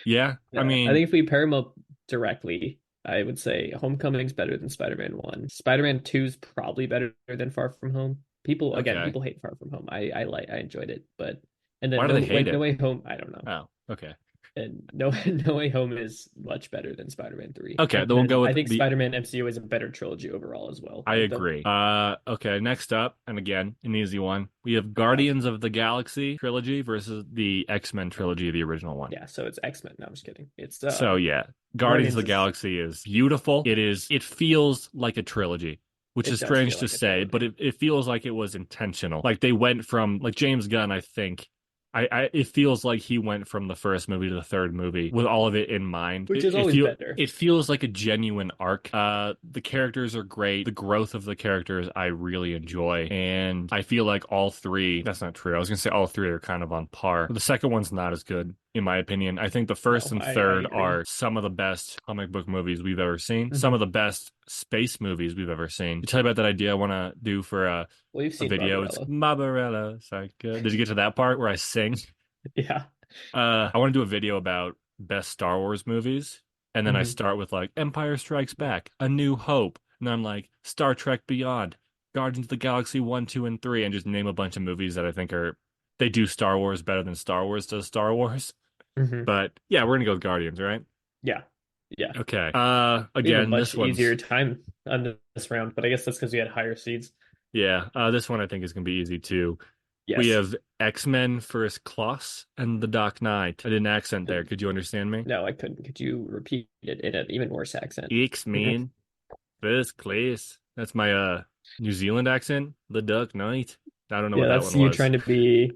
Yeah. I mean, think if we pair them up directly, I would say Homecoming's better than Spider-Man 1. Spider-Man 2's probably better than Far From Home. Okay. People hate Far From Home. I enjoyed it, but and then Why do they hate No it? Way Home, I don't know. Oh, okay. And No No Way Home is much better than Spider-Man 3. Okay, And then we'll go then I with think the Spider-Man MCU is a better trilogy overall as well. I Like the agree. Okay, next up, and again, an easy one. We have yeah, Guardians of the Galaxy trilogy versus the X-Men trilogy, the original one. yeah, so it's X-Men. No, I'm just kidding. It's So yeah, Guardians of Guardians the is Galaxy is beautiful. It feels like a trilogy, which it is does strange feel to like a say, but trilogy. it feels like it was intentional. Like they went from like James Gunn, I think. It feels like he went from the first movie to the third movie with all of it in mind. Which is always better. It feels like a genuine arc. The characters are great. The growth of the characters I really enjoy, and I feel like all three. That's not true. I was gonna say all three are kind of on par. The second one's not as good in my opinion. I think the first No, and I third agree. are some of the best comic book movies we've ever seen, some of Hmm. the best space movies we've ever seen. To tell you about that idea I want to do for Well, you've a seen video, it's Barbarella. Barbarella. Psycho. Did you get to that part where I sing? Yeah. I want to do a video about best Star Wars movies, and then I Hmm. start with like Empire Strikes Back, A New Hope, and then I'm like Star Trek Beyond, Guardians of the Galaxy 1, 2, and 3, and just name a bunch of movies that I think are they do Star Wars better than Star Wars does Star Wars. Hmm. But yeah, we're gonna go with Guardians, right? Yeah. Yeah. Okay. We have a Again, much this one's easier time on this round, but I guess that's because we had higher seeds. yeah. This one I think is gonna be easy too. We Yes. have X-Men First Class and The Dark Knight. I did an accent there. Could you understand me? No, I couldn't. Could you repeat it in an even worse accent? X-Men First Class. That's my New Zealand accent. The Dark Knight. I don't know Yeah, what that that's one you was. trying to be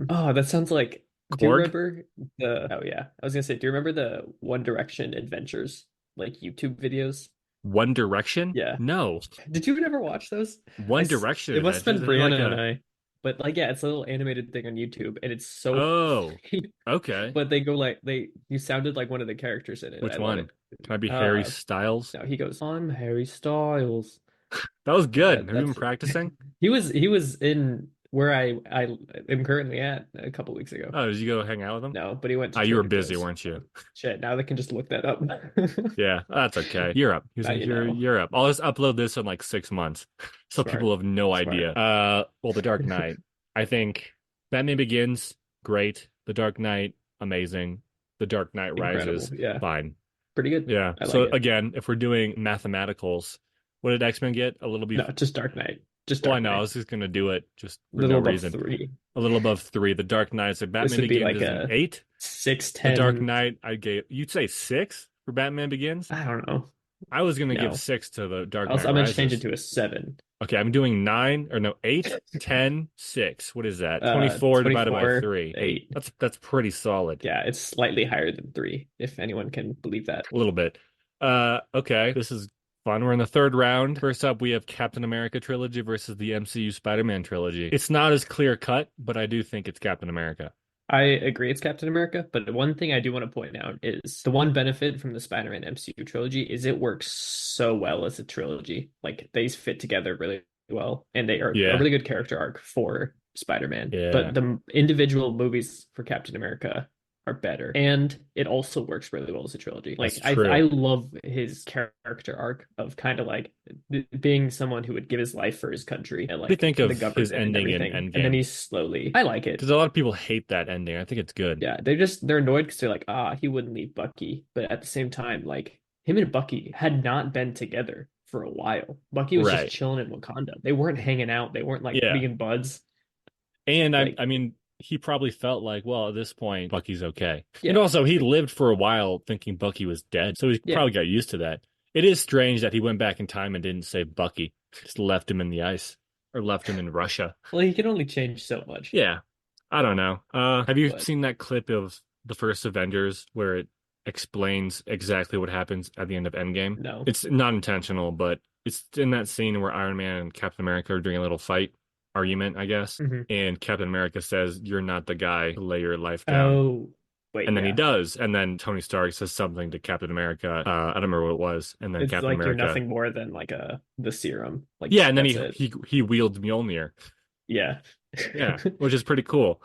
oh, that sounds like do you Korg? remember the oh yeah. I was gonna say, do you remember the One Direction Adventures like YouTube videos? One Direction? Yeah. No. Did you ever watch those? One Direction It must have Adventures. been Is it like Brianna and a I. But like yeah, it's a little animated thing on YouTube and it's so oh, funny. okay. But they go like they you sounded like one of the characters in it. I Which love one? it. Can I be Harry Uh Styles? no, he goes, I'm Harry Styles. That was good. Have you been That's practicing? he was in where I am currently at a couple weeks ago. Oh, did you go hang out with him? No, but he went to You were Trader busy, Joe's. weren't you? So, shit, now they can just look that up. Yeah, that's okay. Europe. He was Now like, you here, know. Europe. I'll just upload this in like 6 months. So people Smart. have no idea. Smart. Well, The Dark Knight. I think Batman Begins, great. The Dark Knight, amazing. The Dark Knight Incredible. Rises, Yeah. fine. Pretty good. Yeah. I like So it. again, if we're doing mathematicals, what did X-Men get? A little No, bef just Dark Knight. Just well, I Dark know, I Knight. was just gonna do it just A for no little above reason. three. A little above three. The Dark Knight. So This Batman would be Begins like is an a eight. six The Dark ten. Knight, I gave you'd say six for Batman Begins? I don't know. I was gonna give No. six to the Dark I'm Knight gonna change it Rises. to a seven. Okay, I'm doing nine or no, eight, 10, 6. What is that? 24 divided by 24, three, eight. 8. That's pretty solid. Yeah, it's slightly higher than three, if anyone can believe that. A little bit. Okay. This is fun. We're in the third round. First up, we have Captain America trilogy versus the MCU Spider-Man trilogy. It's not as clear cut, but I do think it's Captain America. I agree it's Captain America, but one thing I do want to point out is the one benefit from the Spider-Man MCU trilogy is it works so well as a trilogy. Like they fit together really well, and they are a Yeah. really good character arc for Spider-Man. Yeah. But the individual movies for Captain America are better, and it also works really well as a trilogy. That's Like I true. love his character arc of kind of like being someone who would give his life for his country and What do you like think the of his government and ending in everything, and then Endgame? he's slowly. I like it. Because a lot of people hate that ending. I think it's good. Yeah, they're annoyed because they're like, ah, he wouldn't leave Bucky. But at the same time, like him and Bucky had not been together for a while. Bucky was just Right. chilling in Wakanda. They weren't hanging out. They weren't like Yeah. being buds. And I Like, mean, he probably felt like, well, at this point, Bucky's okay. And yeah, also, he lived for a while thinking Bucky was dead, so he yeah. probably got used to that. It is strange that he went back in time and didn't save Bucky, just left him in the ice or left him in Russia. Well, he can only change so much. Yeah, I don't know. Have you But seen that clip of the first Avengers where it explains exactly what happens at the end of Endgame? no. It's not intentional, but it's in that scene where Iron Man and Captain America are doing a little fight argument, I guess. Hmm. And Captain America says, "You're not the guy to lay your life down." Oh, wait, And then he yeah. does. And then Tony Stark says something to Captain America. I don't remember what it was. And then It's Captain like you're America, nothing more than like a the serum. Like yeah. And then that's it. he wields Mjolnir. Yeah. Yeah, which is pretty cool.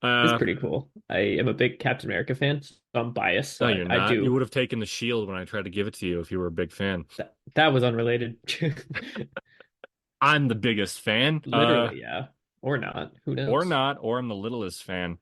It's Uh, pretty cool. I am a big Captain America fan, so I'm biased. So no, I, you're I not. You do would have taken the shield when I tried to give it to you if you were a big fan. that was unrelated. I'm the biggest fan. Literally, yeah. Or not. Who Or knows? not, or I'm the littlest fan.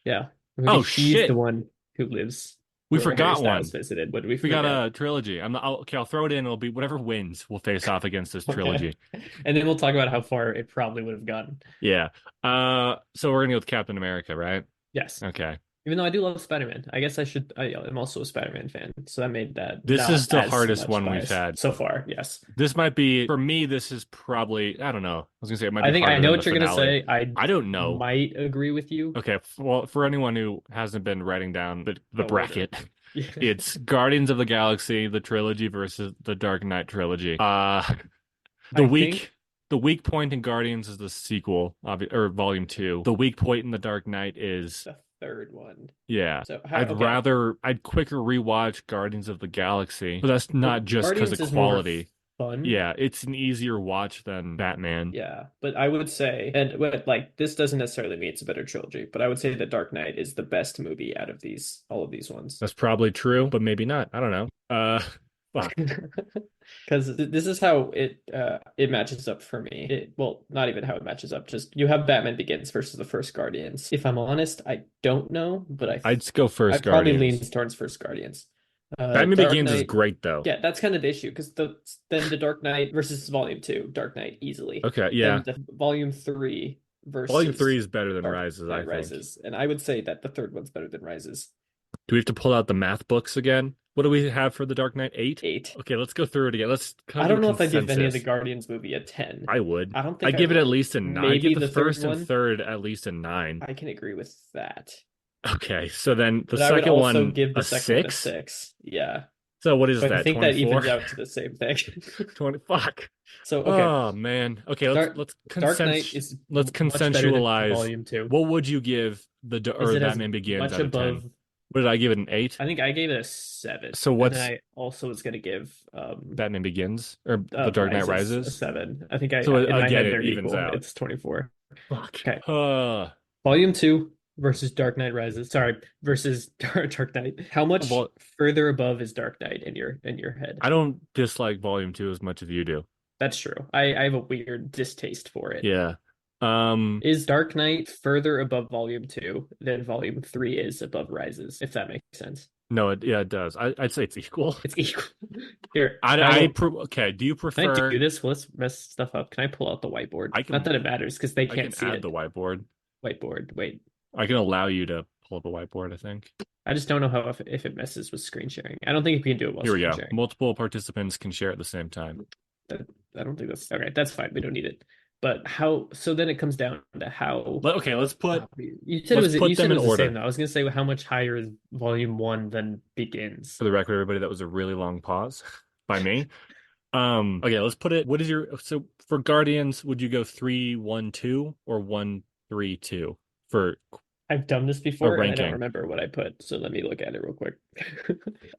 Yeah. Maybe Oh she's the shit, one who lives we where Harry forgot Styles one. visited. What did we We got forget? a trilogy. Okay, I'll throw it in. It'll be whatever wins will face off against this Okay. trilogy. And then we'll talk about how far it probably would have gotten. Yeah. So we're gonna go with Captain America, right? Yes. Okay. Even though I do love Spider-Man. I guess I am also a Spider-Man fan. So that made that This not is the as hardest much one we've bias had. so far. Yes. This might be, for me, this is probably, I don't know. I was gonna say it might be I think I harder know than the what you're gonna finale. say. I I don't know. might agree with you. Okay, well, for anyone who hasn't been writing down the The order. bracket, Yeah. it's Guardians of the Galaxy, the trilogy versus the Dark Knight trilogy. The I think weak the weak point in Guardians is the sequel, or Volume 2. The weak point in the Dark Knight is, the third one. yeah. So how okay. I'd quicker rewatch Guardians of the Galaxy, but that's Well, not just because of Guardians is more quality. fun. Yeah, it's an easier watch than Batman. Yeah, but I would say, and like this doesn't necessarily mean it's a better trilogy, but I would say that Dark Knight is the best movie out of all of these ones. That's probably true, but maybe not. I don't know. Fuck. Because this is how it matches up for me. Well, not even how it matches up. Just you have Batman Begins versus the first Guardians. If I'm honest, I don't know, but I'd go I first probably lean Guardians. towards first Guardians. Batman Dark Begins is Knight. great though. Yeah, that's kind of the issue because then the Dark Knight versus Volume 2, Dark Knight easily. Okay, Then yeah. the Volume 3 Volume 3 versus is better than Dark Rises, I Knight think. Rises. And I would say that the third one's better than Rises. Do we have to pull out the math books again? What do we have for the Dark Knight? 8? 8. Okay, let's go through it again. Let's kind I of do a don't know if I give any of the consensus. Guardians movie a 10. I would. I don't think I'd I give it at would. least a 9. I'd give Maybe the the third first and one. third at least a 9. I can agree with that. Okay, so then the But I would second also one, give the a second one a 6? 6. Yeah. So what is But I that, think that 24? evens out to the same thing. 20, fuck. So, okay. Oh man. Okay, Dark Knight is let's much better than consensualize. Volume 2. What would you give Is or it as Batman Begins much out of 10? above? What did I give it, an 8? I think I gave it a 7. So And then what's I also was going to give Batman Begins or The Dark Knight Rises a Rises? 7. I think So in my again, head it they're evens equal. out. It's 24. Fuck. Okay. Volume 2 versus Dark Knight Rises. Sorry, versus Dark Knight. How much Well, further above is Dark Knight in your head? I don't dislike Volume 2 as much as you do. That's true. I have a weird distaste for it. Yeah. Um, Is Dark Knight further above Volume 2 than Volume 3 is above Rises, if that makes sense? no, it does. I'd say it's equal. It's equal. Here, Okay, do you can I do prefer this? Let's mess stuff up. Can I pull out the whiteboard? I Not can that it matters because they I can can't see add the it. whiteboard. Whiteboard. Wait. I can allow you to pull up a whiteboard, I think. I just don't know how if it messes with screen sharing. I don't think you can do it while Here we screen go. sharing. Multiple participants can share at the same time. That, I don't think that's okay. That's fine. We don't need it. But how? So then it comes down to how. Okay, You said it let's was put you said them it in was the same order. though. I was gonna say how much higher is Volume 1 than Begins. For the record, everybody, that was a really long pause by me. Okay, let's put it. What is your so for Guardians, would you go 3-1-2 or 1-3-2 for I've done this a before and I don't ranking? remember what I put. So let me look at it real quick.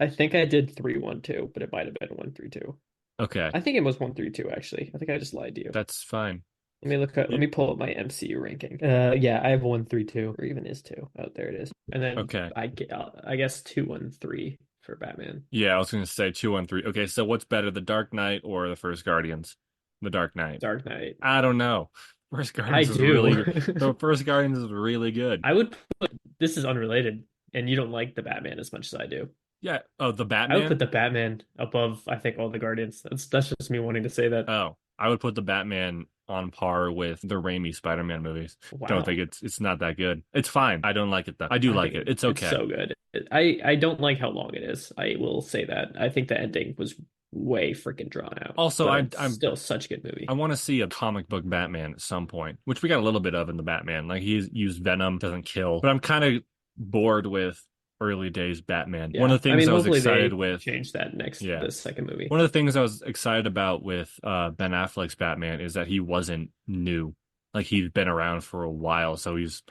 I think I did 3-1-2, but it might have been 1-3-2. Okay, I think it was 1-3-2 actually. I think I just lied to you. that's fine. Let me pull up my MCU ranking. Yeah, I have 1-3-2, or even is 2. Oh, there it is. And then Okay. I guess 2-1-3 for Batman. Yeah, I was gonna say 2-1-3. Okay, so what's better, the Dark Knight or the first Guardians? The Dark Knight. Dark Knight. I don't know. I do. The first Guardians is really good. I would put this is unrelated, and you don't like the Batman as much as I do. Yeah. Oh, the I would put Batman? the Batman above, I think, all the Guardians. That's just me wanting to say that. Oh, I would put the Batman on par with the Raimi Spider-Man movies. Don't think Wow. it's not that good. It's fine. I don't like it though. I do I like it. think It's it's okay. so good. I don't like how long it is. I will say that. I think the ending was way freaking drawn out, Also, but I it's I'm still such a good I movie. want to see a comic book Batman at some point, which we got a little bit of in the Batman. Like he's used Venom, doesn't kill. But I'm kind of bored with early days Batman. One Yeah. of the I things mean, I was hopefully excited they with, change that yeah. this second movie. One of the things I was excited about with Ben Affleck's Batman is that he wasn't new. Like he'd been around for a while, so he's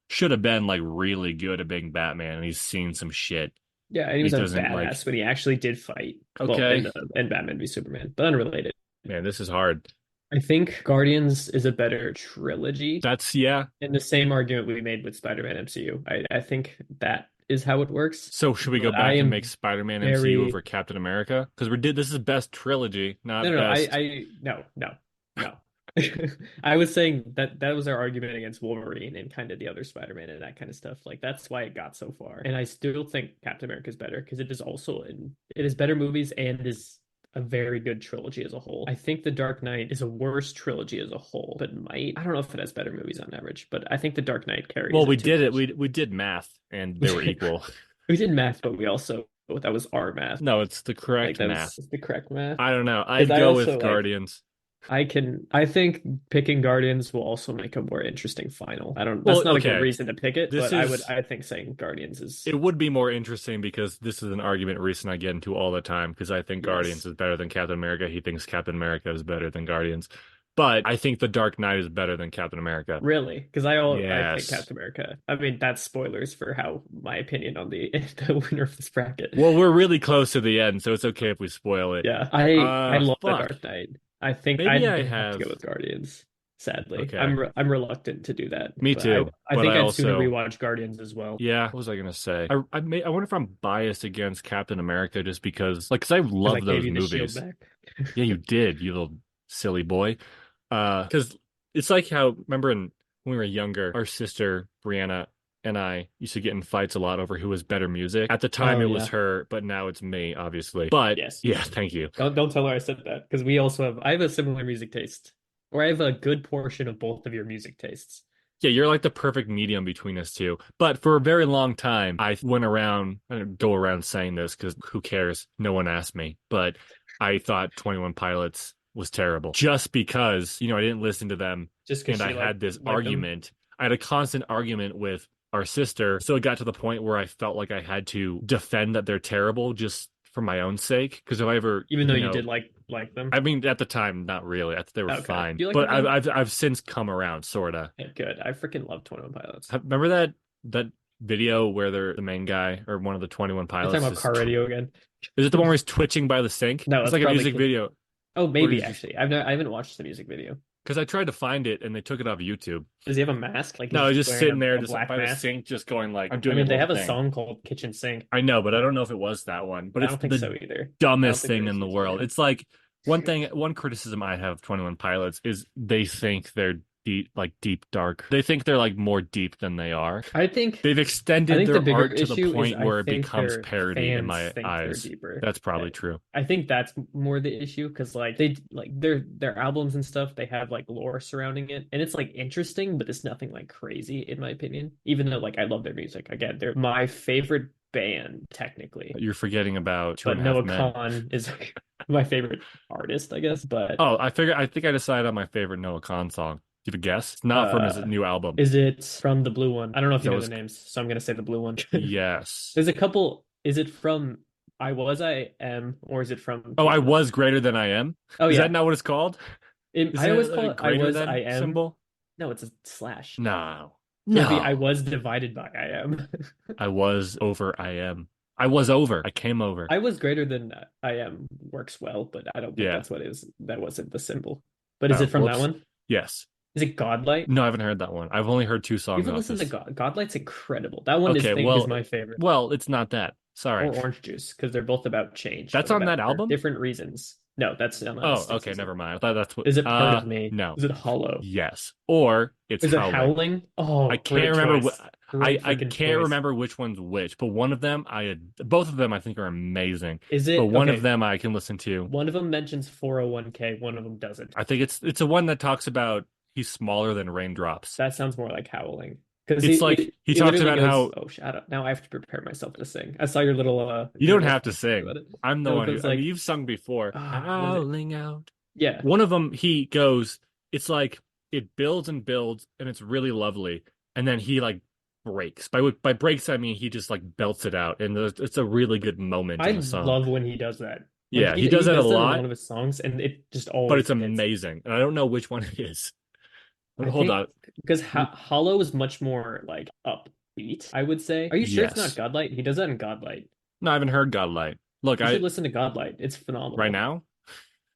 should have been like really good at being Batman, and he's seen some shit. Yeah, and he He was a doesn't like, badass when he actually did fight. Well, okay, in Batman v Superman, but unrelated. man, this is hard. I think Guardians is a better trilogy. That's yeah. In the same argument we made with Spider-Man MCU. I think that is how it works. So should we go But I back and make am Spider-Man MCU over very Captain America? Because we did this is best trilogy, no, not no, no. best. No. I was saying that that was our argument against Wolverine and kind of the other Spider-Man and that kind of stuff. Like that's why it got so far. And I still think Captain America is better because it is also in it is better movies and is a very good trilogy as a whole. I think The Dark Knight is a worse trilogy as a whole, but might I don't know if it has better movies on average, but I think The Dark Knight carries Well, we it too did it. much. We did math, and they were equal. We did math, but we also that was our math. No, it's the Like correct that math. was the correct math. I don't know. Because I'd I go with also like Guardians. I think picking Guardians will also make a more interesting final. I don't Well, that's not a good okay. reason to pick it, This but is I think saying Guardians is it would be more interesting because this is an argument Reese and I get into all the time because I think Guardians yes. is better than Captain America. He thinks Captain America is better than Guardians. But I think The Dark Knight is better than Captain America. Really? Because I think Yes. Captain America. I mean, that's spoilers for how my opinion on the the winner of this bracket. Well, we're really close to the end, so it's okay if we spoil it. Yeah, I love The Fuck. Dark Knight. I think Maybe I'd I have to go have. with Guardians. Sadly, Okay. I'm reluctant to do that, Me but too. I But think I I'd sooner also, rewatch Guardians as well yeah, what was I gonna say? I wonder if I'm biased against Captain America just because, like, because I because I love gave those you the shield movies. back. Yeah, you did, you little silly boy. Because it's like how remember when we were younger, our sister Brianna and I used to get in fights a lot over who was better music. At the time, Oh it was yeah, her, but now it's me, obviously. But yes. yeah, thank you. Don't tell her I said that because we also have I have a similar music taste, or I have a good portion of both of your music tastes. Yeah, you're like the perfect medium between us two. But for a very long time, I went around, I don't go around saying this because who cares? No one asked me. But I thought 21 Pilots was terrible just because, I didn't listen to them Just because and I she had this like them. argument. I had a constant argument with our sister. So it got to the point where I felt like I had to defend that they're terrible just for my own sake. Because if I ever, Even though you did like them. I mean, at the time, not really. I thought they were Okay. fine. Do you like them But I've, now? I've, I've since come around, sorta. Yeah, good. I freaking love 21 Pilots. Remember that video where the main guy or one of the 21 You're talking pilots about car radio again? is it the one where he's twitching by the sink? No, It's that's like a probably music video Oh, where maybe he's just actually. I haven't watched the music video. because I tried to find it and they took it off YouTube. Does he have a mask? Like No, he's he's just just wearing sitting there a just black by the mask? sink, just going like I'm I doing a mean, they little have a thing. song called Kitchen Sink. I know, but I don't know if it was that one. But I it's don't think so the either. I don't dumbest think there thing is in the music world. video. It's like one criticism I have of 21 Pilots is they think they're deep dark. They think they're like more deep than they are. I think They've I extended think the their bigger art to the issue is point I where it think becomes their parody in fans my think they're eyes. deeper. That's probably true. I think that's more the issue because like they like their albums and stuff they have like lore surrounding it and it's like interesting but it's nothing like crazy in my opinion. Even though like I love their music again they're my favorite band technically, You're forgetting about Two but and a Half Noah Men. Khan is like, my favorite artist I guess. But Oh, I think I decided on my favorite Noah Khan song. Do you have a guess? It's not from his uh, new album. is it from the blue one? I don't know if you That know the was names, so I'm gonna say the blue one. yes. There's a couple. Is it from I Am or is it from Oh, I Can't was greater than I am. Oh Is that yeah. not what it's called? I Isn't always it call a it I greater was I than am. symbol? No, it's a slash. No. So it'd be I No. was divided by I am. I was over I am. I was over. I came over. I was greater than I am works well, but I don't think Yeah. that's what is. That wasn't the symbol. But is Oh, it from that whoops. one? Yes. Is it Godlight? No, I haven't heard that one. I've only heard two You songs haven't off listened to this. Godlight's incredible. That one is Okay, think is well, my favorite. it's not that. Sorry. Or Orange Juice, because they're both about change, That's but on about that album? different reasons. No, that's on Oh, Sticks okay, is it? never mind. I thought that's what Is it part of me? no. Is it Hollow? Yes. Or it's Is it Howling. Howling? I Oh, can't great remember choice. Great I freaking can't choice. remember which one's which, but one of them both of them I think are amazing. Is But it one of okay? them I can listen to. One of them mentions 401k, one of them doesn't. I think it's a one that talks about he's smaller than raindrops. That sounds more like Howling. Because It's like he he talks literally about goes, how "Oh, shut up!" Now I have to prepare myself to sing. I saw your little you don't journal have to sing. about it. I'm the No, it one who goes I mean like, you've sung before. was it? Howling out. Yeah. One of them he goes, it's like it builds and builds and it's really lovely. And then he like breaks. By breaks I mean he just like belts it out and it's a really good moment I in the song. love when he does that. Like Yeah, he does he that a does that in one lot, of his songs, and it just but always it's hits. amazing. And I don't know which one it is. I Hold think on. because Hollow is much more like upbeat, I would say. Are you sure it's not Yes. Godlight? He does that in Godlight. No, I haven't heard Godlight. Look, You should I listen to Godlight. It's right phenomenal. now.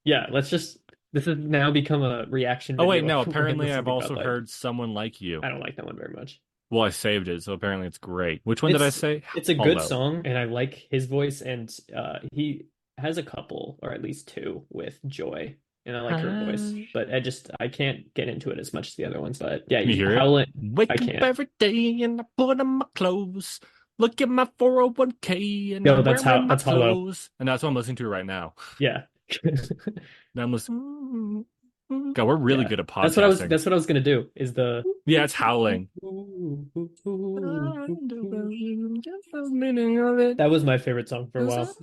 Yeah, let's just This has now become a reaction Oh wait, video no, when apparently listening I've to also Godlight. heard Someone Like You. I don't like that one very much. Well, I saved it, so apparently it's great. Which one did I It's say? it's a good Hollow. song, and I like his voice, and he has a couple, or at least two, with Joy, and I like her voice. Hi. But I can't get into it as much as the other ones. But yeah, Can you hear it? Howlin', I Wake up can't. every day and I put on my clothes. Look at my 401k and Yo, I'm wearing my that's Hollow. clothes. And that's what I'm listening to right now. Yeah. Now I'm listening. God, we're really Yeah. good at podcasting. That's what I was gonna do is the Yeah, it's howling. Meaning of it. that was my favorite song for a while.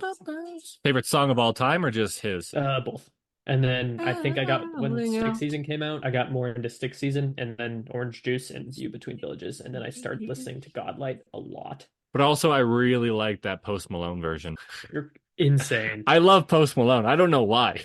Favorite song of all time or just his? Both. And then I think I got when Howling Stick out. Season came out, I got more into Stick Season and then Orange Juice and View Between Villages. And then I started listening to Godlight a lot. But also, I really like that Post Malone version. You're insane. I love Post Malone. I don't know why.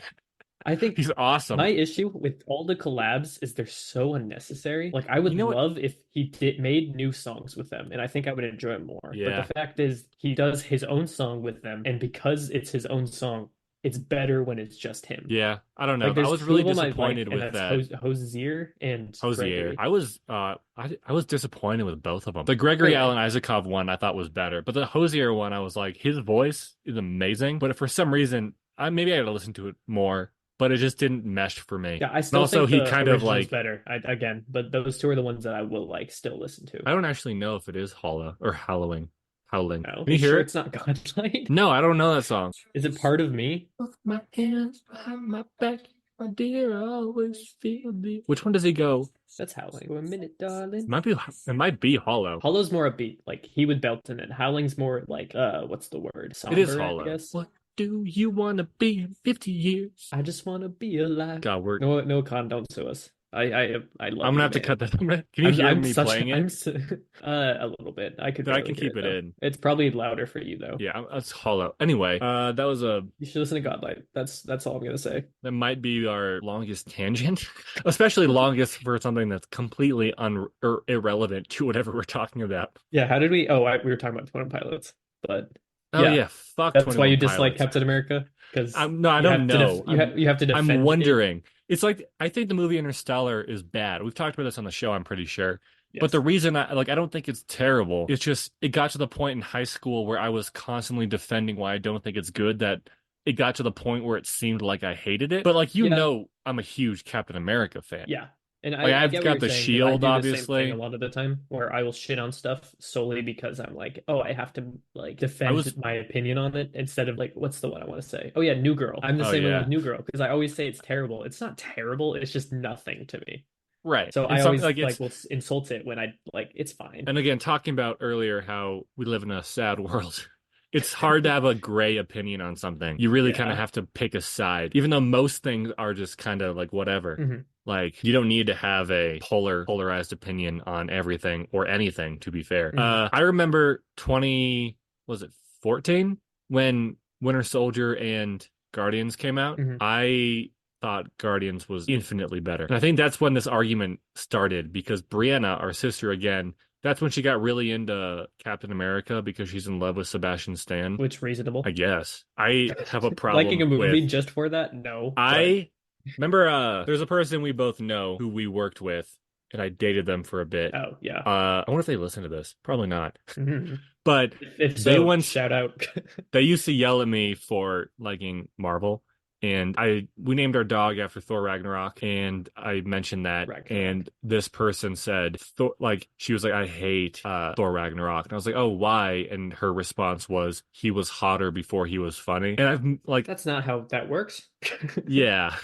I think He's awesome. my issue with all the collabs is they're so unnecessary. Like I You would know what? love if he did made new songs with them, and I think I would enjoy it more. But the Yeah. fact is he does his own song with them, and because it's his own song, it's better when it's just him. Yeah. I don't know. Like I there's was two really of them I like, disappointed and with that's that Hosier and Hosier. Gregory. I was disappointed with both of them. The Gregory Really? Alan Isakov one I thought was better, but the Hosier one I was like, his voice is amazing, but for some reason, I maybe I had to listen to it more, but it just didn't mesh for me. Yeah, I And still also, think he the kind of original's like better. Again, but those two are the ones that I will like still listen to. I don't actually know if it is Hollow or Howling. Howling. Oh, Can you you hear sure it? it's not Godlight? No, I don't know that song. Is it part of me? Both my hands behind my back, my dear, I always feel the. Which one does he go? That's Howling. For a minute, darling. It might be Hollow. Hollow's more upbeat. Like he would belt in it. Howling's more like what's the word? It is Somber, I Hollow. guess. What do you want to be in 50 years? I just want to be alive. God, No, no, Con, don't sue us. I I'm love gonna you, have to man. cut that. Can you hear I'm me such playing it? I'm so, a little bit. I could Then I barely can hear keep it it though. in. It's probably louder for you though. Yeah, that's Hollow. Anyway, that was a You should listen to Godlight. That's all I'm gonna say. that might be our longest tangent, especially longest for something that's completely irrelevant to whatever we're talking about. Yeah, how did we? We were talking about 21 Pilots, but Oh yeah, yeah, fuck that's why 21 you dislike Pilots. Captain America because No, I don't know. you have to I'm defend it. wondering. It's like I think the movie Interstellar is bad. We've talked about this on the show, I'm pretty sure. But the Yes. reason I don't think it's terrible. It's just it got to the point in high school where I was constantly defending why I don't think it's good that it got to the point where it seemed like I hated it. But like Yeah, I'm a huge Captain America fan. yeah. And Like I I've get what got you're the saying because I shield, do the same thing a obviously. lot of the time where I will shit on stuff solely because I'm like, oh, I have to like I defend was my opinion on it instead of like, what's the one I want to say? Oh yeah, New Girl. I'm the oh same way yeah. with New Girl because I always say it's terrible. It's not terrible. It's just nothing to me. Right. So And I something always like like it's will insult it when I like it's fine. and again, talking about earlier how we live in a sad world. It's hard to have a gray opinion on something. You really kind of Yeah. have to pick a side, even though most things are just kind of like whatever. Hmm. Like you don't need to have a polarized opinion on everything or anything, to be fair. Hmm. I remember 20, was it 14 when Winter Soldier and Guardians came out? Hmm. I thought Guardians was infinitely better. And I think that's when this argument started because Brianna, our sister again, that's when she got really into Captain America because she's in love with Sebastian Stan. Which reasonable. I guess. I have a Liking problem a movie with just for that? No, but I remember there's a person we both know who we worked with and I dated them for a bit. oh yeah. I wonder if they listen to this. Probably not. Hmm. But If they so, once shout out. they used to yell at me for liking Marvel. And we named our dog after Thor Ragnarok, and I mentioned that, Ragnarok. and this person said, Thor, like she was like, I hate Thor Ragnarok, and I was like, oh, why? And her response was, he was hotter before he was funny, and I've like, That's not how that works. yeah,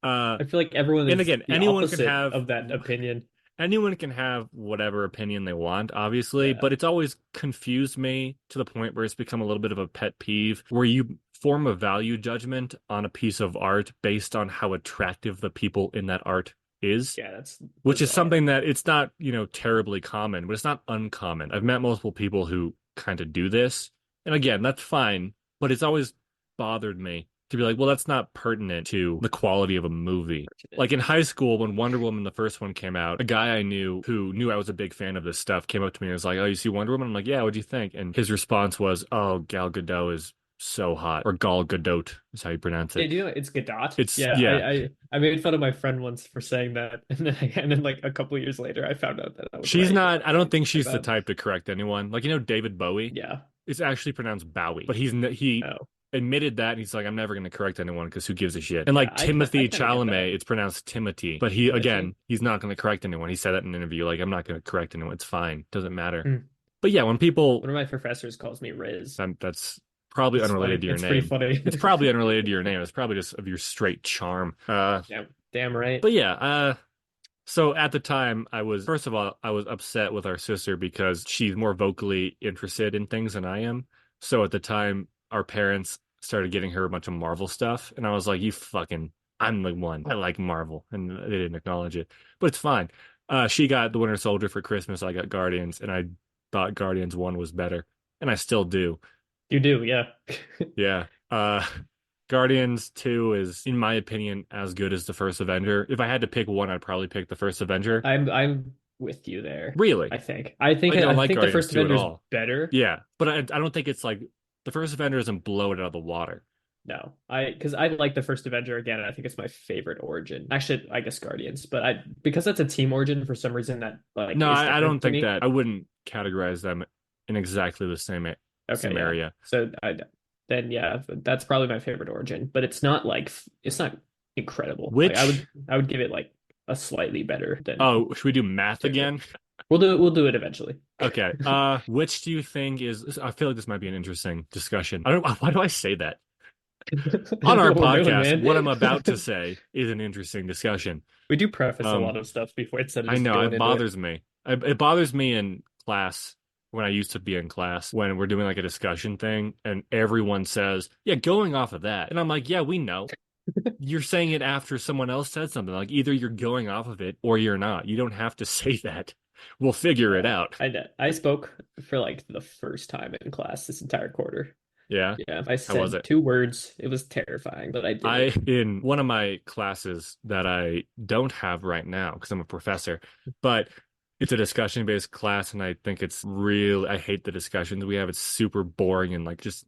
uh, I feel like everyone and is again, the opposite of that opinion. anyone can have whatever opinion they want, obviously, Yeah. but it's always confused me to the point where it's become a little bit of a pet peeve where you form a value judgment on a piece of art based on how attractive the people in that art is, Yeah, that's which is bizarre. something that it's not, terribly common, but it's not uncommon. I've met multiple people who kind of do this. And again, that's fine, but it's always bothered me to be like, well, that's not pertinent to the quality of a movie. Like in high school, when Wonder Woman, the first one came out, a guy I knew who knew I was a big fan of this stuff came up to me and was like, oh, you see Wonder Woman? I'm like, yeah, what'd you think? And his response was, oh, Gal Gadot is so hot. Or Gal Gadot is how you pronounce Yeah, it. do you know it's Godot? It's Yeah, yeah. I made fun of my friend once for saying that, and then like a couple years later, I found out that I was She's right. And not. I I was don't like, think my she's the bad. type to correct anyone. Like David Bowie. Yeah. It's actually pronounced Bowie, but he Oh, admitted that and he's like, I'm never going to correct anyone because who gives a shit. And yeah. like I Timothy kind of get that. Chalamet, it's pronounced Timothy, but Timothy. he's not going to correct anyone. He said that in an interview, like, I'm not going to correct anyone. It's fine, doesn't matter. Hmm. But yeah, when people, One of my professors calls me Riz. that's probably It's unrelated funny. to your It's pretty name. funny. It's probably unrelated to your name. It's probably just of your straight charm. Yeah, damn right. But yeah, so at the time, first of all, I was upset with our sister because she's more vocally interested in things than I am. So at the time, our parents started getting her a bunch of Marvel stuff, and I was like, I'm the one. I like Marvel, and they didn't acknowledge it, but it's fine. She got the Winter Soldier for Christmas. I got Guardians, and I thought Guardians 1 was better, and I still do. You do, yeah. Yeah. Guardians 2 is, in my opinion, as good as the first Avenger. If I had to pick one, I'd probably pick the first Avenger. I'm with you there. Really? I think. I think I don't I like think the Guardians first 2 at Avengers all. better. Yeah, but I don't think it's like the first Avenger doesn't blow it out of the water. No, because I like the first Avenger again. I think it's my favorite origin. Actually, I guess Guardians, but I because that's a team origin for some reason that like No, is I don't different to think me. that. I wouldn't categorize them in exactly the Okay, same yeah. area. So then yeah, that's probably my favorite origin, but it's not incredible. Like Which, I would give it like a slightly better than oh, should we do math two. again? We'll do it eventually. Okay. Which do you think is, I feel like this might be an interesting discussion. Why do I say that? I On don't know our what we're doing, podcast, what I'm about to man. say is an interesting discussion. We do preface a Um, lot of stuff before instead of I just know going it into it. bothers me. It bothers me in class when I used to be in class when we're doing like a discussion thing and everyone says, "Yeah, going off of that," and I'm like, "Yeah, we know." You're saying it after someone else said something. Like either you're going off of it or you're not. You don't have to say that. We'll figure it Yeah, out. I spoke for like the first time in class this entire quarter. Yeah. Yeah, I How was said it? two words. It was terrifying, but I did I, it. in one of my classes that I don't have right now because I'm a professor, but it's a discussion based class, and I think it's real. I hate the discussions we have. It's super boring and like just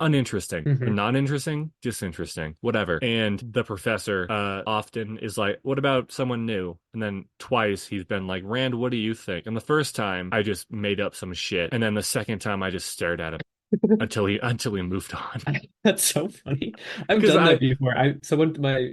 uninteresting or Hmm. not interesting, just interesting, whatever. And the professor often is like, "What about someone new?" And then twice he's been like, "Rand, what do you think?" And the first time I just made up some shit, and then the second time I just stared at him until he moved on. That's so funny. I've Because done I that before. My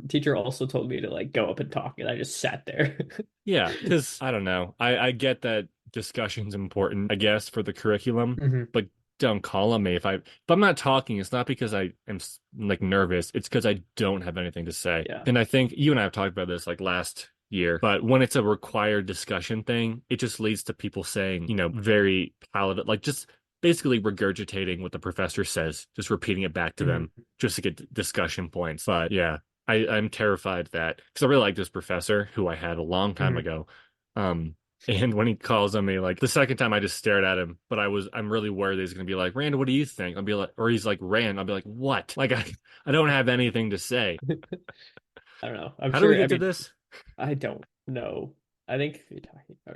teacher also told me to like go up and talk, and I just sat there. Yeah, because I don't know. I get that discussion's important, I guess, for the curriculum, Hmm. but don't call on me if I'm not talking. It's not because I am like nervous. It's because I don't have anything to say. Yeah. And I think you and I have talked about this like last year, but when it's a required discussion thing, it just leads to people saying, very palatable, like just basically regurgitating what the professor says, just repeating it back to them Hmm. just to get discussion points. But yeah. I'm terrified that because I really like this professor who I had a long time Hmm. ago. Um, and when he calls on me, like the second time I just stared at him, but I'm really worried that he's gonna be like, Rand, what do you think? I'll be like, or he's like, Rand, I'll be like, what? Like I don't have anything to say. I don't know. I'm How do we sure. I get to mean, this? I don't know. I think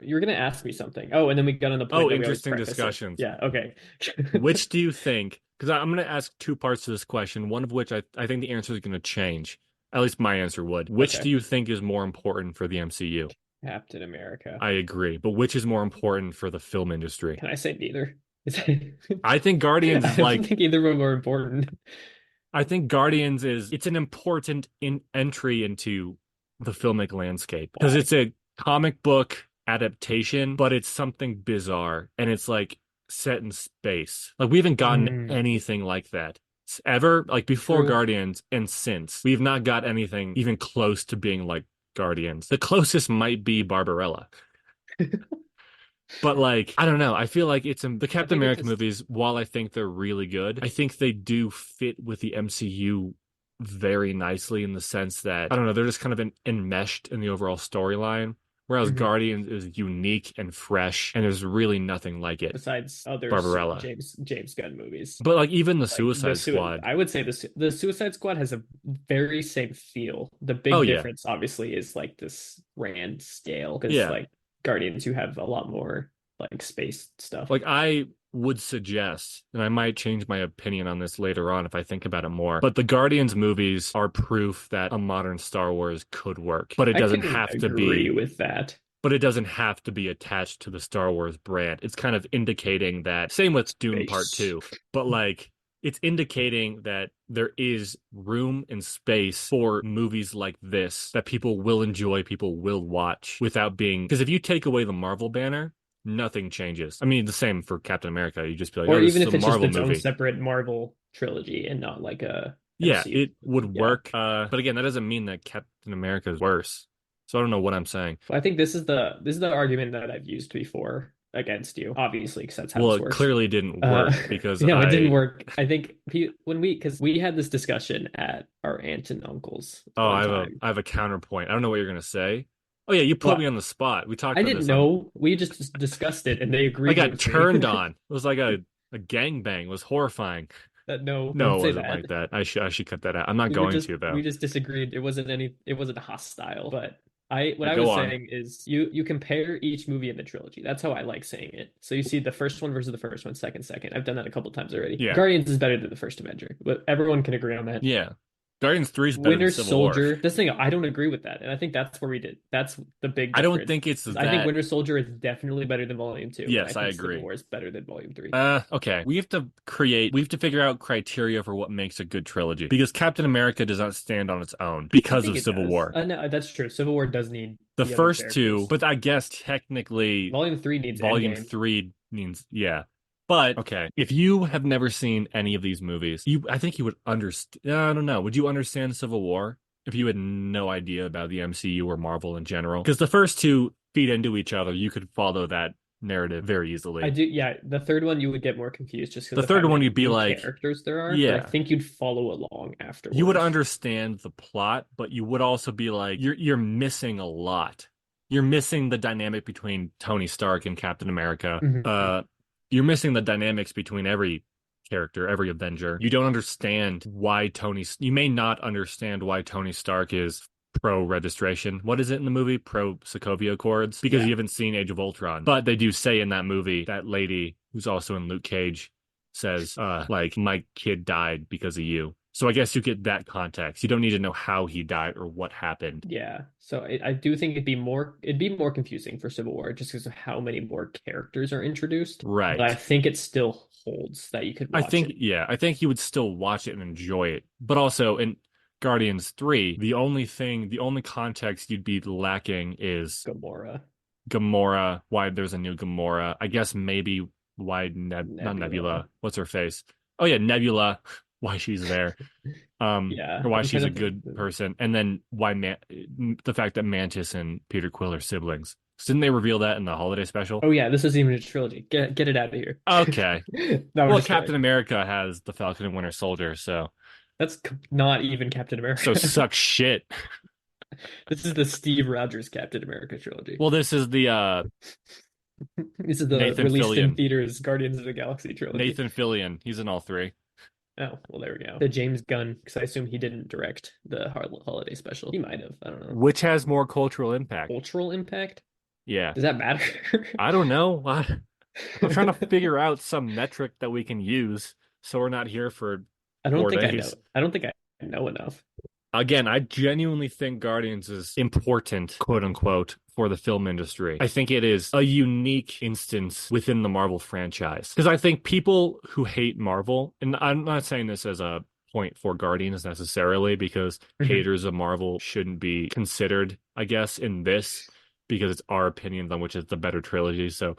you were gonna ask me something. Oh, and then we got on the point Oh, that we always interesting preface it. discussions. Yeah. Okay. Which do you think? Because I'm gonna ask two parts to this question, one of which I think the answer is gonna change. At least my answer would. Which do Okay. you think is more important for the MCU? Captain America. I agree, but which is more important for the film industry? Can I say neither? I think Guardians I is don't like think either of them are important. I think Guardians is it's an important entry into the filmic landscape because Why? it's a comic book adaptation, but it's something bizarre and it's like set in space. Like we haven't gotten Mm, anything like that ever, like before true. Guardians and since. We've not got anything even close to being like Guardians. The closest might be Barbarella. But like, I don't know. I feel like the I Captain think it America just movies, while I think they're really good, I think they do fit with the MCU very nicely in the sense that I don't know, they're just kind of enmeshed in the overall storyline. Whereas mhm. Guardians is unique and fresh, and there's really nothing like it. Besides other Barbarella. James Gunn movies. But like even the Like Suicide Squad. I would say the Suicide Squad has a very same feel. The Oh big yeah. difference obviously is like this grand scale because Yeah. like Guardians you have a lot more like space stuff. Like would suggest, and I might change my opinion on this later on if I think about it more, but the Guardians movies are proof that a modern Star Wars could work, but it I doesn't can have to agree be. with that. But it doesn't have to be attached to the Star Wars brand. It's kind of indicating that, same with Dune Part Base. 2, but like it's indicating that there is room and space for movies like this that people will enjoy, people will watch without being. Because if you take away the Marvel banner, nothing changes. I mean, the same for Captain America. You just be like, Or oh, this even is a if it's just Marvel its own movie. separate Marvel trilogy and not like a Yeah, MCU it would trilogy. Yeah. work. But again, that doesn't mean that Captain America is worse. So I don't know what I'm saying. Well, I think this is the argument that I've used before against you, obviously, because that's how Well, this it works. clearly didn't Uh, work because no, it didn't I work. I think because we had this discussion at our aunt and uncle's Oh, one time. I have a counterpoint. I don't know what you're gonna say. Oh yeah, you put me Well, on the spot. We talked I about didn't this on. know. We just discussed it, and they I agreed got with me turned on. It was like a gangbang. It was horrifying. that no, No, don't it say wasn't that. like that. I should cut that out. I'm not We were going just to we though. just disagreed. It wasn't hostile, but what I Go was on. saying is you compare each movie in the trilogy. That's how I like saying it. So you see the first one versus the first one, second. I've done that a couple times already. Yeah, Guardians is better than the first Avenger, but everyone can agree on that. yeah. Guardians 3 is better than Winter Civil War. Soldier, this thing, I don't agree with that. And I think that's where we did. That's the big I don't difference. think it's I think that. Winter Soldier is definitely better than Volume 2, and I Yes, I think Civil agree. War is better than Volume 3. Okay. We have to figure out criteria for what makes a good trilogy because Captain America does not stand on its own I because think of it Civil does. War. No, that's true. Civil War does need The the other first two, characters. but I guess technically Volume 3 needs Volume Endgame. 3 means, yeah. But okay, if you have never seen any of these movies, I think you would understand. I don't know. Would you understand Civil War if you had no idea about the MCU or Marvel in general? Because the first two feed into each other. You could follow that narrative very I easily. do, yeah. The third one you would get more confused just because The of third how one, many you'd be new like, characters there are, but I yeah, think you'd follow along you would afterwards. understand the plot, but you would also be like, you're missing a lot. You're missing the dynamic between Tony Stark and Captain America. Mhm. You're missing the dynamics between every character, every Avenger. You don't understand why you may not understand why Tony Stark is pro registration. What is it in the movie? Pro Sokovia Accords? Because you Yeah. haven't seen Age of Ultron. But they do say in that movie, that lady who's also in Luke Cage says, like, my kid died because of you. So I guess you get that context. You don't need to know how he died or what happened. Yeah. So I do think it'd be more confusing for Civil War just because of how many more characters are introduced. But I Right. think it still holds that you could I watch think, it. yeah, I think you would still watch it and enjoy it. But also in Guardians 3, the only context you'd be lacking is Gamora, Gamora, why there's a new Gamora. I guess maybe why not Nebula. Nebula. What's her face? Oh yeah, Nebula, why she's there. Yeah. Or why I'm she's trying a to think. good person. And then the fact that Mantis and Peter Quill are siblings. Didn't they reveal that in the holiday special? Oh yeah, this isn't even a trilogy. Get it out of here. Okay. No, I'm Well, just Captain kidding. America has the Falcon and Winter Soldier, Not even Captain so America. suck shit. This is the Steve Rogers Captain America trilogy. Well, this is the This is the Nathan released in Fillion. theaters Guardians of the Galaxy trilogy. Nathan Fillion. He's in all three. Oh, well, there we go. The James Gunn, because I assume he didn't direct the holiday special. He might have. I don't know. Which has more cultural impact? Cultural impact? Yeah. Does that matter? I don't know. I'm trying to figure out some metric that we can use so we're not here for I don't four think I know. days. I don't think I know enough. Again, I genuinely think Guardians is important, quote unquote, for the film industry. I think it is a unique instance within the Marvel franchise. Because I think people who hate Marvel, and I'm not saying this as a point for Guardians necessarily, because Mhm. haters of Marvel shouldn't be considered, I guess, in this, because it's our opinions on which is the better trilogy. So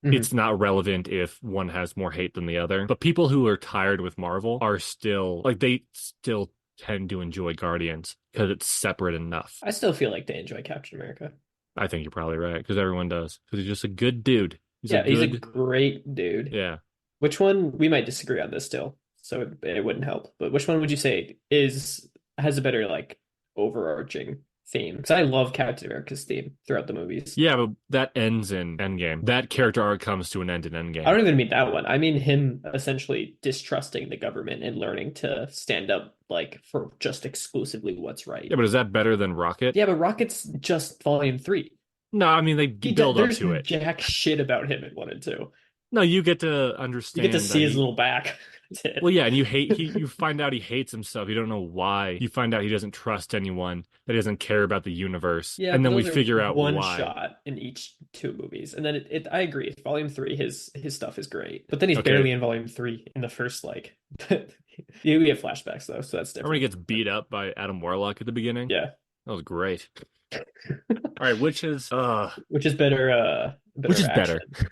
Mhm. it's not relevant if one has more hate than the other. But people who are tired with Marvel are still like they still tend to enjoy Guardians because it's separate enough. I still feel like they enjoy Captain America. I think you're probably right because everyone does because he's just a good dude. He's a Yeah, he's a good, great dude. yeah. Which one we might disagree on this still, so it wouldn't help. But which one would you say has a better like overarching theme? Because I love Captain America's theme throughout the movies. Yeah, but that ends in Endgame. That character arc comes to an end in I Endgame. don't even mean that one. I mean him essentially distrusting the government and learning to stand up like for just exclusively what's right. Yeah, but is that better than Rocket? Yeah, but Rocket's just Volume 3. No, I mean they build up There's to it. jack shit about him in 1 and 2. No, you get to You get to understand that see his he. little back. That's Well, it. yeah, and you find out he hates himself. You don't know why. You find out he doesn't trust anyone, that he doesn't care about the universe, Yeah, and but then we those are figure out one why. shot in each two movies, and then I agree. Volume three, his stuff is great, but then he's Okay, barely in volume three in the first like. You get flashbacks though, so that's remember he different. gets beat up by Adam Warlock at the beginning? Yeah, That was great. All right, which is better, which better is better? action.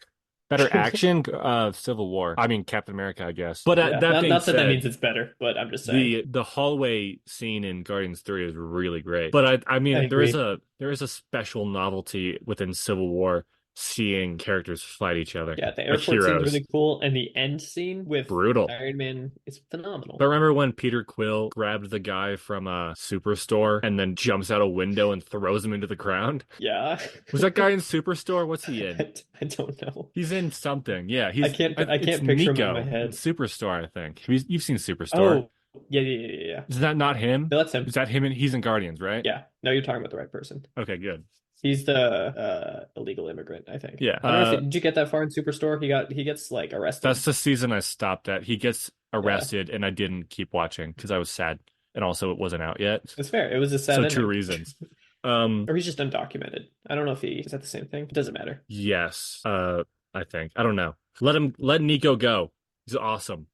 Better action? Civil War. I mean, Captain America, I guess. But Yeah, that not being not that that said, means it's better, but I'm just saying. the hallway scene in Guardians 3 is really great. But I I mean agree. there is a special novelty within Civil War seeing characters fight each other. Yeah, the Like airport scene's heroes. really cool, and the end scene with Brutal. Iron Man is But phenomenal. remember when Peter Quill grabbed the guy from a superstore and then jumps out a window and throws him into the ground? Yeah. Was that guy in Superstore? What's he in? I don't know. He's in something. Yeah, I it's can't picture him in my Nico in head. Superstore, I think. You've seen Superstore. Oh, yeah. Is that not him? No, that's him. Is that him? He's in Guardians, right? Yeah. No, you're talking about the right person. Okay, good. He's the illegal immigrant, I think. Yeah. I don't know if did you get that far in Superstore? He gets like That's arrested. the season I stopped at. He gets Yeah. arrested, and I didn't keep watching because I was sad, and also it wasn't out yet. It's fair. It was a sad So two ending. reasons. Um, Or he's just undocumented. I don't know if he is that the same thing. It doesn't matter. yes. I think I don't know. Let Nico go. He's awesome.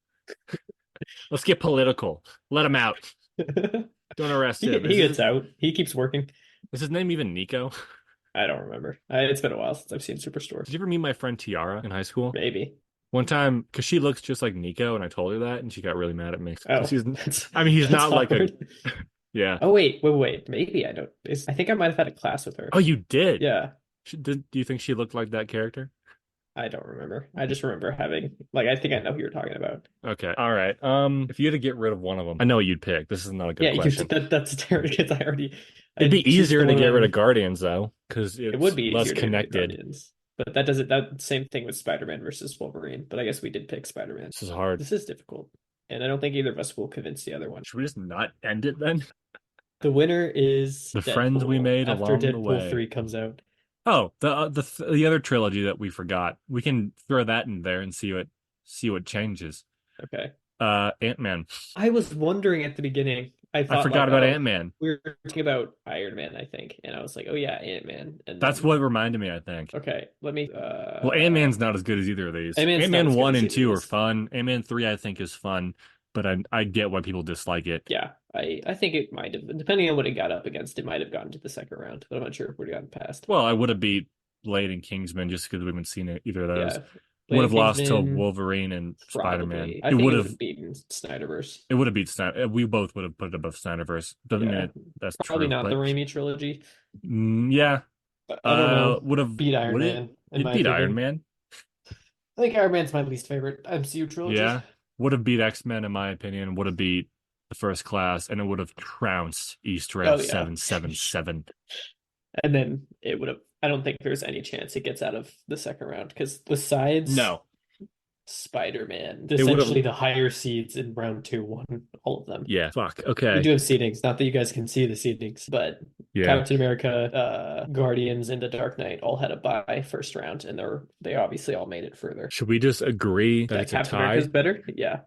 Let's get political. Let him out. Don't arrest him. He gets out. He keeps working. Is his name even Nico? I don't remember. It's been a while since I've seen Superstore. Did you ever meet my friend Tiara in high school? Maybe. One time, because she looks just like Nico, and I told her that, and she got really mad at me. Oh, Because he's, that's I mean, he's that's not like a, awkward. yeah. Oh wait. Maybe I don't. I think I might have had a class with her. Oh, you did? Yeah, Do you think she looked like that character? I don't remember. I just remember having like I think I know who you're talking about. Okay. All right. If you had to get rid of one of them, I know what you'd pick. This is not a good Yeah, question. that's terrible because I already It'd I be she's easier the to get rid of one. Guardians, though, because It would it's be less easier to get rid of connected. Guardians, but that doesn't that same thing with Spider-Man versus Wolverine. But I guess we did pick Spider-Man. This is hard. This is difficult, and I don't think either of us will convince the other one. Should we just not end it then? The winner is The friends we Deadpool made after along the Deadpool way. 3 comes out. Oh, the other trilogy that we forgot. We can throw that in there and see what changes. Okay. Ant-Man. I was wondering at the beginning. I I thought forgot like, about oh, Ant-Man. we were talking about Iron Man, I think, and I was like, oh yeah, Ant-Man. And That's then what reminded me, I think. okay, let me. Well, Ant-Man's not as good as either of these. Ant-Man's not Ant-Man as good 1 as and either of 2 are these. fun. Ant-Man 3 I think is fun, but I get why people dislike it. Yeah, I think it might have, depending on what it got up against, it might have gotten to the second round, but I'm not sure if it would have gotten past. Well, I would have beat Blade and Kingsman just because we haven't seen either of those. Yeah, Would Blade have lost to Kingsman, Wolverine and Spider-Man. probably. I think it would have beaten Snyderverse. It would have beat Snyder. We both would have put it above Snyderverse. Doesn't mean Yeah, that's probably true, not the but Raimi trilogy. yeah. I don't know. Would have Beat Iron would it? Man, in It my beat Iron opinion. Man. I think Iron Man's my least favorite MCU trilogy. Yeah. Would have beat X-Men in my opinion. Would have beat the First Class, and it would have trounced Easter Oh Egg yeah. 777. And then it would have. I don't think there's any chance it gets out of the second round because besides No, Spider-Man, it would essentially have. the higher seeds in round two won all of them. Yeah. Fuck. We Okay. do have seedings. Not that you guys can see the seedings, but Yeah. Captain America, Guardians, and The Dark Knight all had a bye first round, and they obviously all made it further. Should we just agree that That it's a Captain America's tie? better? Yeah.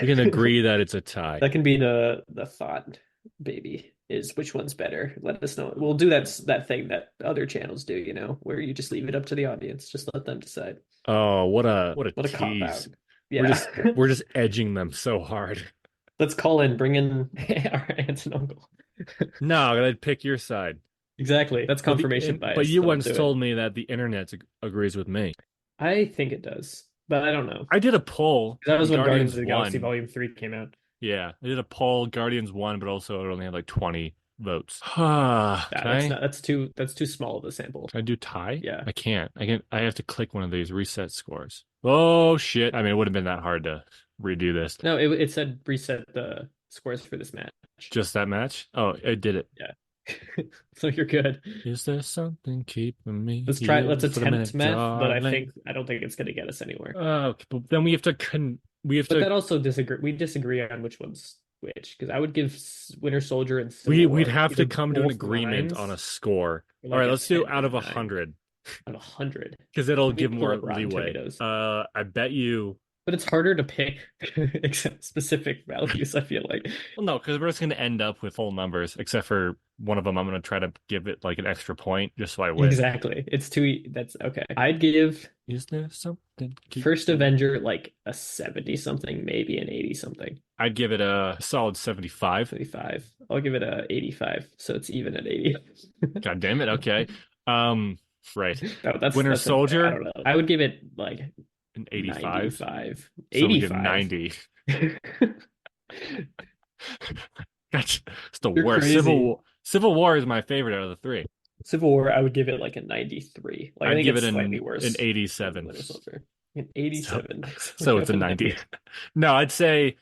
We can agree that it's a tie. That can be the thought, baby, is which one's better. Let us know. We'll do that thing that other channels do, where you just leave it up to the audience. Just let them decide. Oh, what a What a cop out. tease. Yeah. We're just edging them so hard. Let's call in, bring in our aunt and uncle. No, I'd pick your side. Exactly. That's confirmation bias. But you Don't once do it. told me that the internet agrees with me. I think it does, but I don't know. I did a poll. That was when Guardians of the won. Galaxy Volume 3 came out. Yeah, I did a poll. Guardians won, but also it only had like 20 votes. That's too small of a sample. Can I do tie? Yeah. I can't. I have to click one of these reset scores. Oh shit. I mean, it would have been that hard to redo this. No, it said reset the scores for this match. Just that match? Oh, I did it. Yeah. So you're good. Is there something keeping me? Let's attempt math, but I don't think it's gonna get us anywhere. Okay, but then we have to But that also we disagree on which one's which, because I would give Winter Soldier and Civil War we'd have to either come to an both agreement nines on a score. or All right, like a let's do 10 out of or a 9. 100. out of 100. because it'll Let me give pull more up Rotten leeway. Tomatoes. I bet you. But it's harder to pick specific values, I feel like. Well, no, because we're just going to end up with whole numbers, except for one of them. I'm going to try to give it like an extra point just so I win. Exactly. It's too, that's okay. I'd give Is there something First keeping? Avenger like a 70 something, maybe an 80 something. I'd give it a solid 75. 75. I'll give it a 85. So it's even at 80. God damn it. Okay. Um, right. No, Winter that's unfair. I Soldier, don't know. I would give it like an 85. 95. So we give 85. 90. That's the You're worst. crazy. Civil War is my favorite out of the three. Civil War, I would give it like a 93. Like I I'd think give it's it slightly an worse than 87. Winter Soldier. An So 87. So we so it's have a a 90. 90. No, I'd say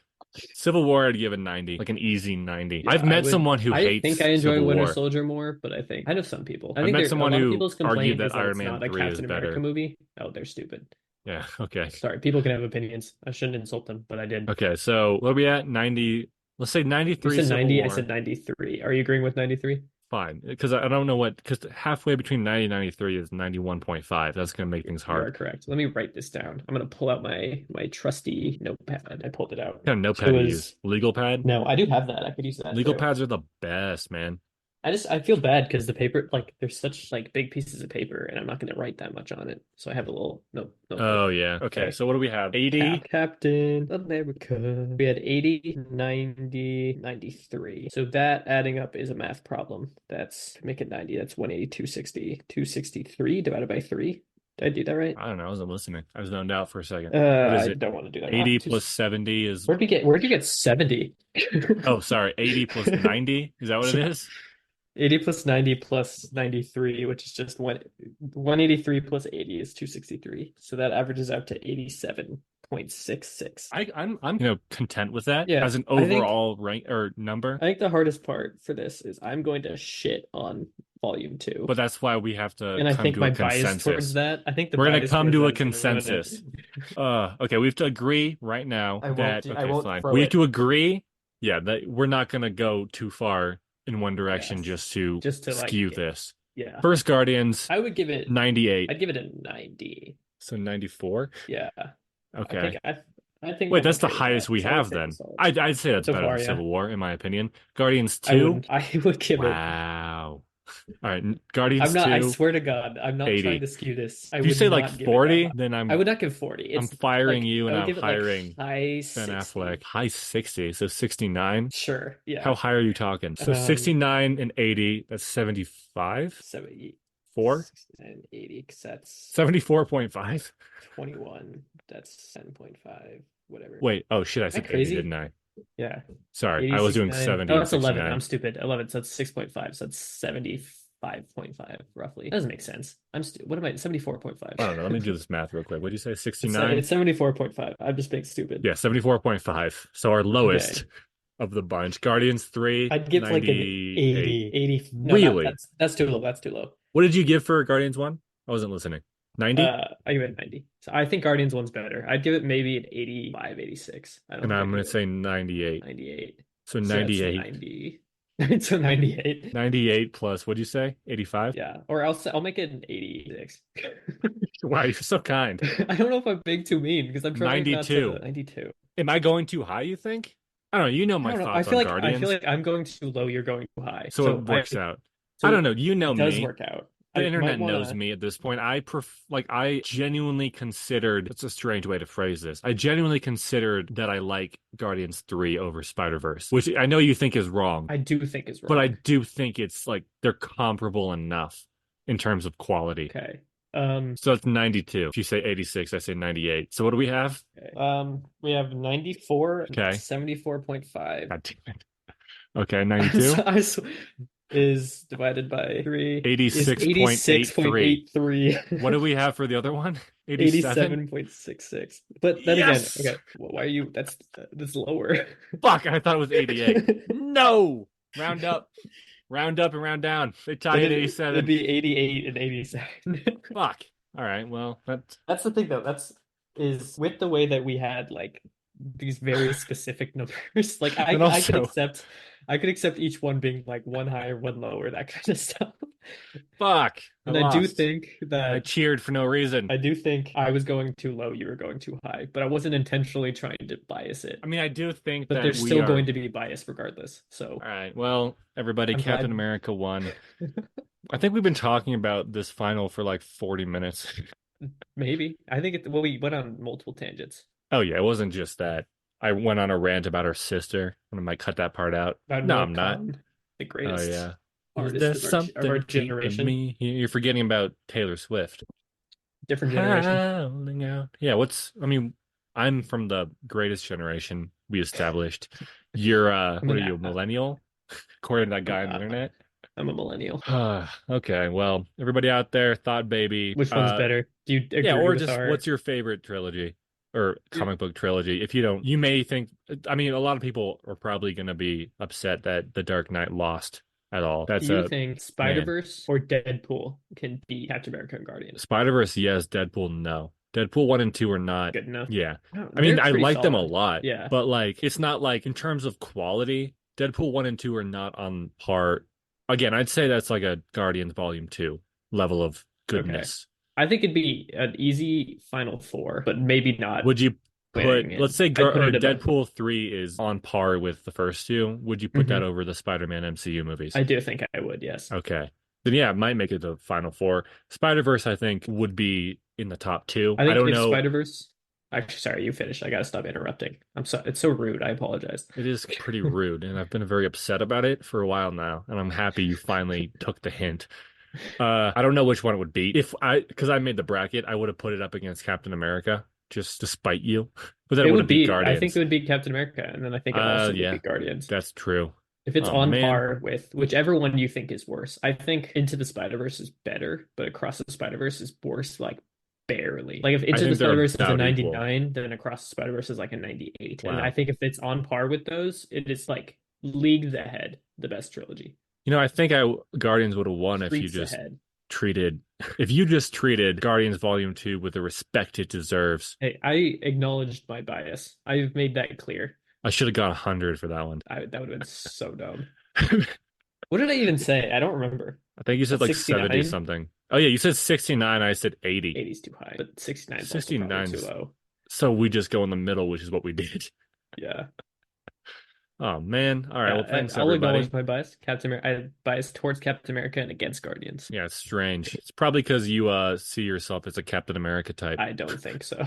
Civil War I'd give a 90, like an easy 90. Yeah, I've I met would. someone who I think hates I enjoy Civil Winter War. Soldier more, but I know some people. I I've think met there a someone lot of who people's argued complaint that is that Iron it's Man not a 3 is Captain America better. movie. Oh, they're stupid. Yeah, okay. Sorry, people can have opinions. I shouldn't insult them, but I did. Okay, so what are we at? 90. Let's say You 93 said Civil 90, I said War. 93. Are you agreeing with 93? Fine. Because I don't know what, because halfway between 90 and 93 is 91.5. That's going to make things You are hard. correct. Let me write this down. I'm gonna pull out my trusty notepad. I pulled it out. What kind of So it notepad do you use? was Legal pad? no, I do have that. I could use that Legal too. pads are the best, man. I feel bad because the paper like there's such like big pieces of paper and I'm not gonna write that much on it. So I have a little Oh, notebook. yeah. Okay, Okay. so what do we have? 80. Captain America. We had 80, 90, 93. So that adding up is a math problem. That's make it 90. That's 180, 260. 263 divided by 3. Did I do that right? I don't know. I wasn't listening. I was zoned out for a second. What is I it? don't want to do that 80 math. plus 70 is, Where'd you get 70? oh, sorry, 80 plus 90. Is that what it Yeah. is? 80 plus 90 plus 93, which is just 183 plus 80 is 263. So that averages out to 87.66. I'm content with that Yeah, as an I think overall rank or number. I think the hardest part for this is I'm going to shit on volume two. But that's why we have to And I come think to a my bias towards consensus. that, I think the We're gonna bias come towards to that a is going to ruin it. consensus. Okay, we have to agree right now that I okay, won't fine. throw We have it. to agree, yeah, that we're not gonna go too far in one direction Yes. just to Just to like, skew this. yeah. First Guardians, I would give it, 98. I'd give it a 90. So 94. Yeah. I Okay. think I think Wait, I'm that's the okay with highest that. we So I would have say then. solid. I'd say that's So better than far, yeah. Civil War, in my opinion. Guardians I 2. wouldn't. I would give it. Wow. All right, I'm Guardians not. I 2, swear to God, I'm not trying 80. to skew this. I If you would say like not give it that 40, high. then I would not give 40. I'm It's firing like you I and would I'm give it like hiring high Ben Affleck. 60. High 60, so 69. Sure. How Yeah. high are you talking? So Um. 69 and 80, that's 75? 70, 4? 69, 80. 'Cause that's 74.5? 21. That's 10.5. Whatever. Wait, oh shit, I Am I said 80, didn't crazy? I? Yeah. Sorry, 80, I was doing 69. 70 Oh, and that's 11. 69. I'm stupid. 11. So that's 6.5. So that's 75.5 roughly. That doesn't make sense. What am I? 74.5. I don't know. Let me do this math real quick. What did you say? It's 69? 74.5. I'm just being stupid. Yeah, 74.5. So our Okay. lowest of the bunch. Guardians 3, I'd give like an 98. 80. 80. No, not Really? that's too low. That's too low. What did you give for Guardians 1? I wasn't listening. 90? I give it 90. So I think Guardians one's better. I'd give it maybe an 85, 86. I don't And think I'm I'd going give to it say 98. 98. So So that's 98. 90. So 98. 98 plus, what'd you say? 85? Yeah. Or I'll make it an 86. Wow, you're so kind. I don't know if I'm being too mean because I'm trying not to 92. 92. Am I going too high, you think? I don't know. You know I my don't know. thoughts on I feel Guardians. like I'm going too low, you're going too high. So it works out. I don't So know. You know it does me. work out. The I might internet knows wanna me at this point. I genuinely considered, it's a strange way to phrase this. I genuinely considered that I like Guardians 3 over Spider-Verse, which I know you think is wrong, I do think is but I wrong. do think it's like they're comparable enough in terms of quality. Okay. So it's 92. If you say 86, I say 98. So what do we have? Okay. We have 94 and Okay. 74.5. God damn it. Okay, 92. So is divided by 3 is 86.83. 86.83. What do we have for the other one? 87? 87.66. But then again, Yes! okay, why are you that's lower. Fuck, I thought it was 88. No! Round up. Round up and round down. They tied at It'd 87. be 88 and 87. Fuck. All right, well, That's the thing though. That's is with the way that we had like these very specific numbers. Like And also, I could accept each one being like one higher, one lower, that kind of stuff. fuck, I And lost. I cheered for no reason. I do think I was going too low, you were going too high, but I wasn't intentionally trying to bias it. I mean, I do think But that there's we still are. going to be bias regardless. All So right. Well, everybody, I'm Captain glad. America won. I think we've been talking about this final for like 40 minutes. Maybe. I think it well, we went on multiple tangents Oh yeah, it wasn't just that. I went on a rant about her sister, and I might cut that part out. about No, Noah I'm not. Khan, the Oh greatest yeah. Is there artist of our something keeping generation. me here? You're forgetting about Taylor Swift. Different generation. Howling out. Yeah, I mean, I'm from the greatest generation we established. You're I'm what an are you, a millennial? According to that guy on the uh, internet. I'm a millennial. Okay, well, everybody out there, Thought Baby. Which one's better? Do you Yeah, agree or with just our what's your favorite trilogy or comic book trilogy? If you don't, you may think, I mean, a lot of people are probably going to be upset that The Dark Knight lost at all. do That's you a think man. Spider-Verse or Deadpool can beat Captain America and Guardians? Spider-Verse, yes. Deadpool, no. Deadpool 1 and 2 are not, Good enough. yeah. No, I mean, they're I pretty like them a solid. lot, Yeah. but like, it's not like in terms of quality, Deadpool 1 and 2 are not on par. Again, I'd say that's like a Guardians Volume 2 level of Okay. goodness. I think it'd be an easy final four, but maybe not Would you put, winning. let's And say, I'd put or it above. Deadpool 3 is on par with the first two? Would you put that Hmm. over the Spider-Man MCU movies? I do think I would, yes. Okay. Then yeah, it might make it the final four. Spider-Verse, I think, would be in the top two. I I think don't if know. Spider-Verse, actually, sorry, you finish. I gotta stop interrupting. I'm so it's so rude. I apologize. It is pretty rude, and I've been very upset about it for a while now, and I'm happy you finally took the hint. I don't know which one it would be. Because I made the bracket, I would have put it up against Captain America just to spite you, but then it It would would have beat be, I think it Guardians. would be Captain America, and then I think it also would be Yeah, Guardians. that's true. If it's Oh on man, par with whichever one you think is worse, I think Into the Spider-Verse is better, but Across the Spider-Verse is worse, like barely. Like if I Into the think they're Spider-Verse is a about equal. 99, then Across the Spider-Verse is like a 98. And I Wow. think if it's on par with those, it is like leagues ahead, the best trilogy. I think Guardians would have won Streets ahead. treated if you just treated Guardians Volume 2 with the respect it deserves. Hey, I acknowledged my bias. I've made that clear. I should have got 100 for that one. That would have been so dumb. What did I even say? I don't remember. I think you A said like 70 69? something. Oh yeah, you said 69, I said 80. 80 is too high, but 69 is also probably too 69's low. so we just go in the middle, which is what we did. Yeah. Oh man. All right, well Yeah, thanks I'll everybody. acknowledge my bias. Captain America, I bias towards Captain America and against Guardians. Yeah, it's strange. It's probably because you see yourself as a Captain America type. I don't think so.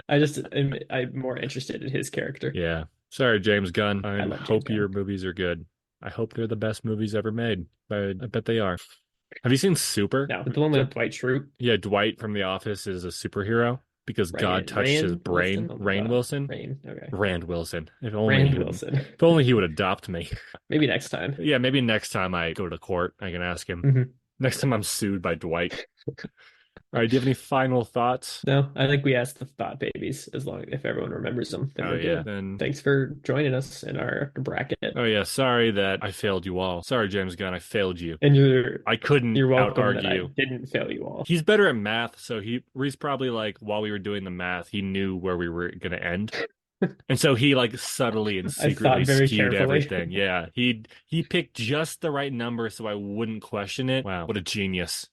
I'm more interested in his character. Yeah. Sorry, James Gunn. I I love James hope your Gunn. movies are good. I hope they're the best movies ever made. I bet they are. Have you seen Super? No, the one with Dwight Schrute, Yeah, Dwight from The Office is a superhero because God touched his Rand brain. Wilson. Oh my Rainn God, Wilson? Rain. Okay, Rand Wilson. Rand Wilson. If only he would adopt me. Maybe next time. Yeah, maybe next time I go to court, I can ask him. Hmm. Next time I'm sued by Dwight. All right, do you have any final thoughts? No, I think we asked the thought babies. As long if everyone remembers them, then Oh we're yeah, good. then Thanks for joining us in our bracket. oh yeah, sorry that I failed you all. Sorry, James Gunn, I failed you. And I couldn't you're out welcome that argue I you. didn't fail you all. He's better at math, so Reese probably like while we were doing the math, he knew where we were gonna end. And so he like subtly and I thought secretly very skewed carefully. everything. Yeah. He picked just the right number so I wouldn't question it. Wow, what a genius.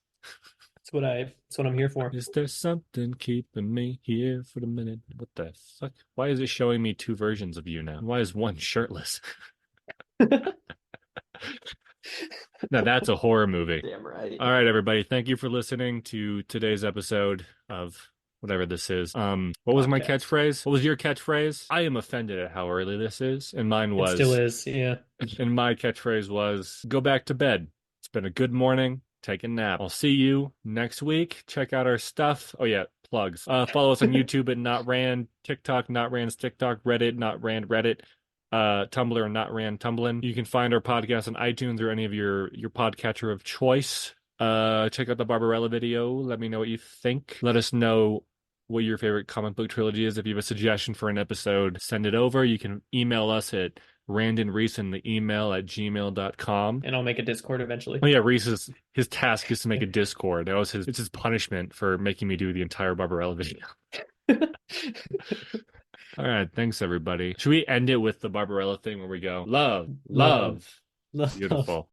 That's what I'm here for. Is there something keeping me here for the minute? What the fuck? Why is it showing me two versions of you now? Why is one shirtless? Now that's a horror movie. Damn right. All right, everybody. Thank you for listening to today's episode of whatever this is. What was my Podcast. catchphrase? What was your catchphrase? I am offended at how early this is. And mine It still was, is, yeah. and my catchphrase was, go back to bed. It's been a good morning. Take a nap. I'll see you next week. Check out our stuff. Oh yeah, plugs. Follow us on YouTube at Not Rand, TikTok, Not Rand's TikTok, Reddit, Not Rand Reddit, Tumblr, Not Rand Tumblin. You can find our podcast on iTunes or any of your podcatcher of choice. Check out the Barbarella video. Let me know what you think. Let us know what your favorite comic book trilogy is. If you have a suggestion for an episode, send it over. You can email us at Rhys in the email at gmail.com. And I'll make a Discord eventually. Oh yeah, his task is to make a Discord. It's his punishment for making me do the entire Barbarella video. All right, thanks everybody. Should we end it with the Barbarella thing where we go, love, Love, love? love. Beautiful.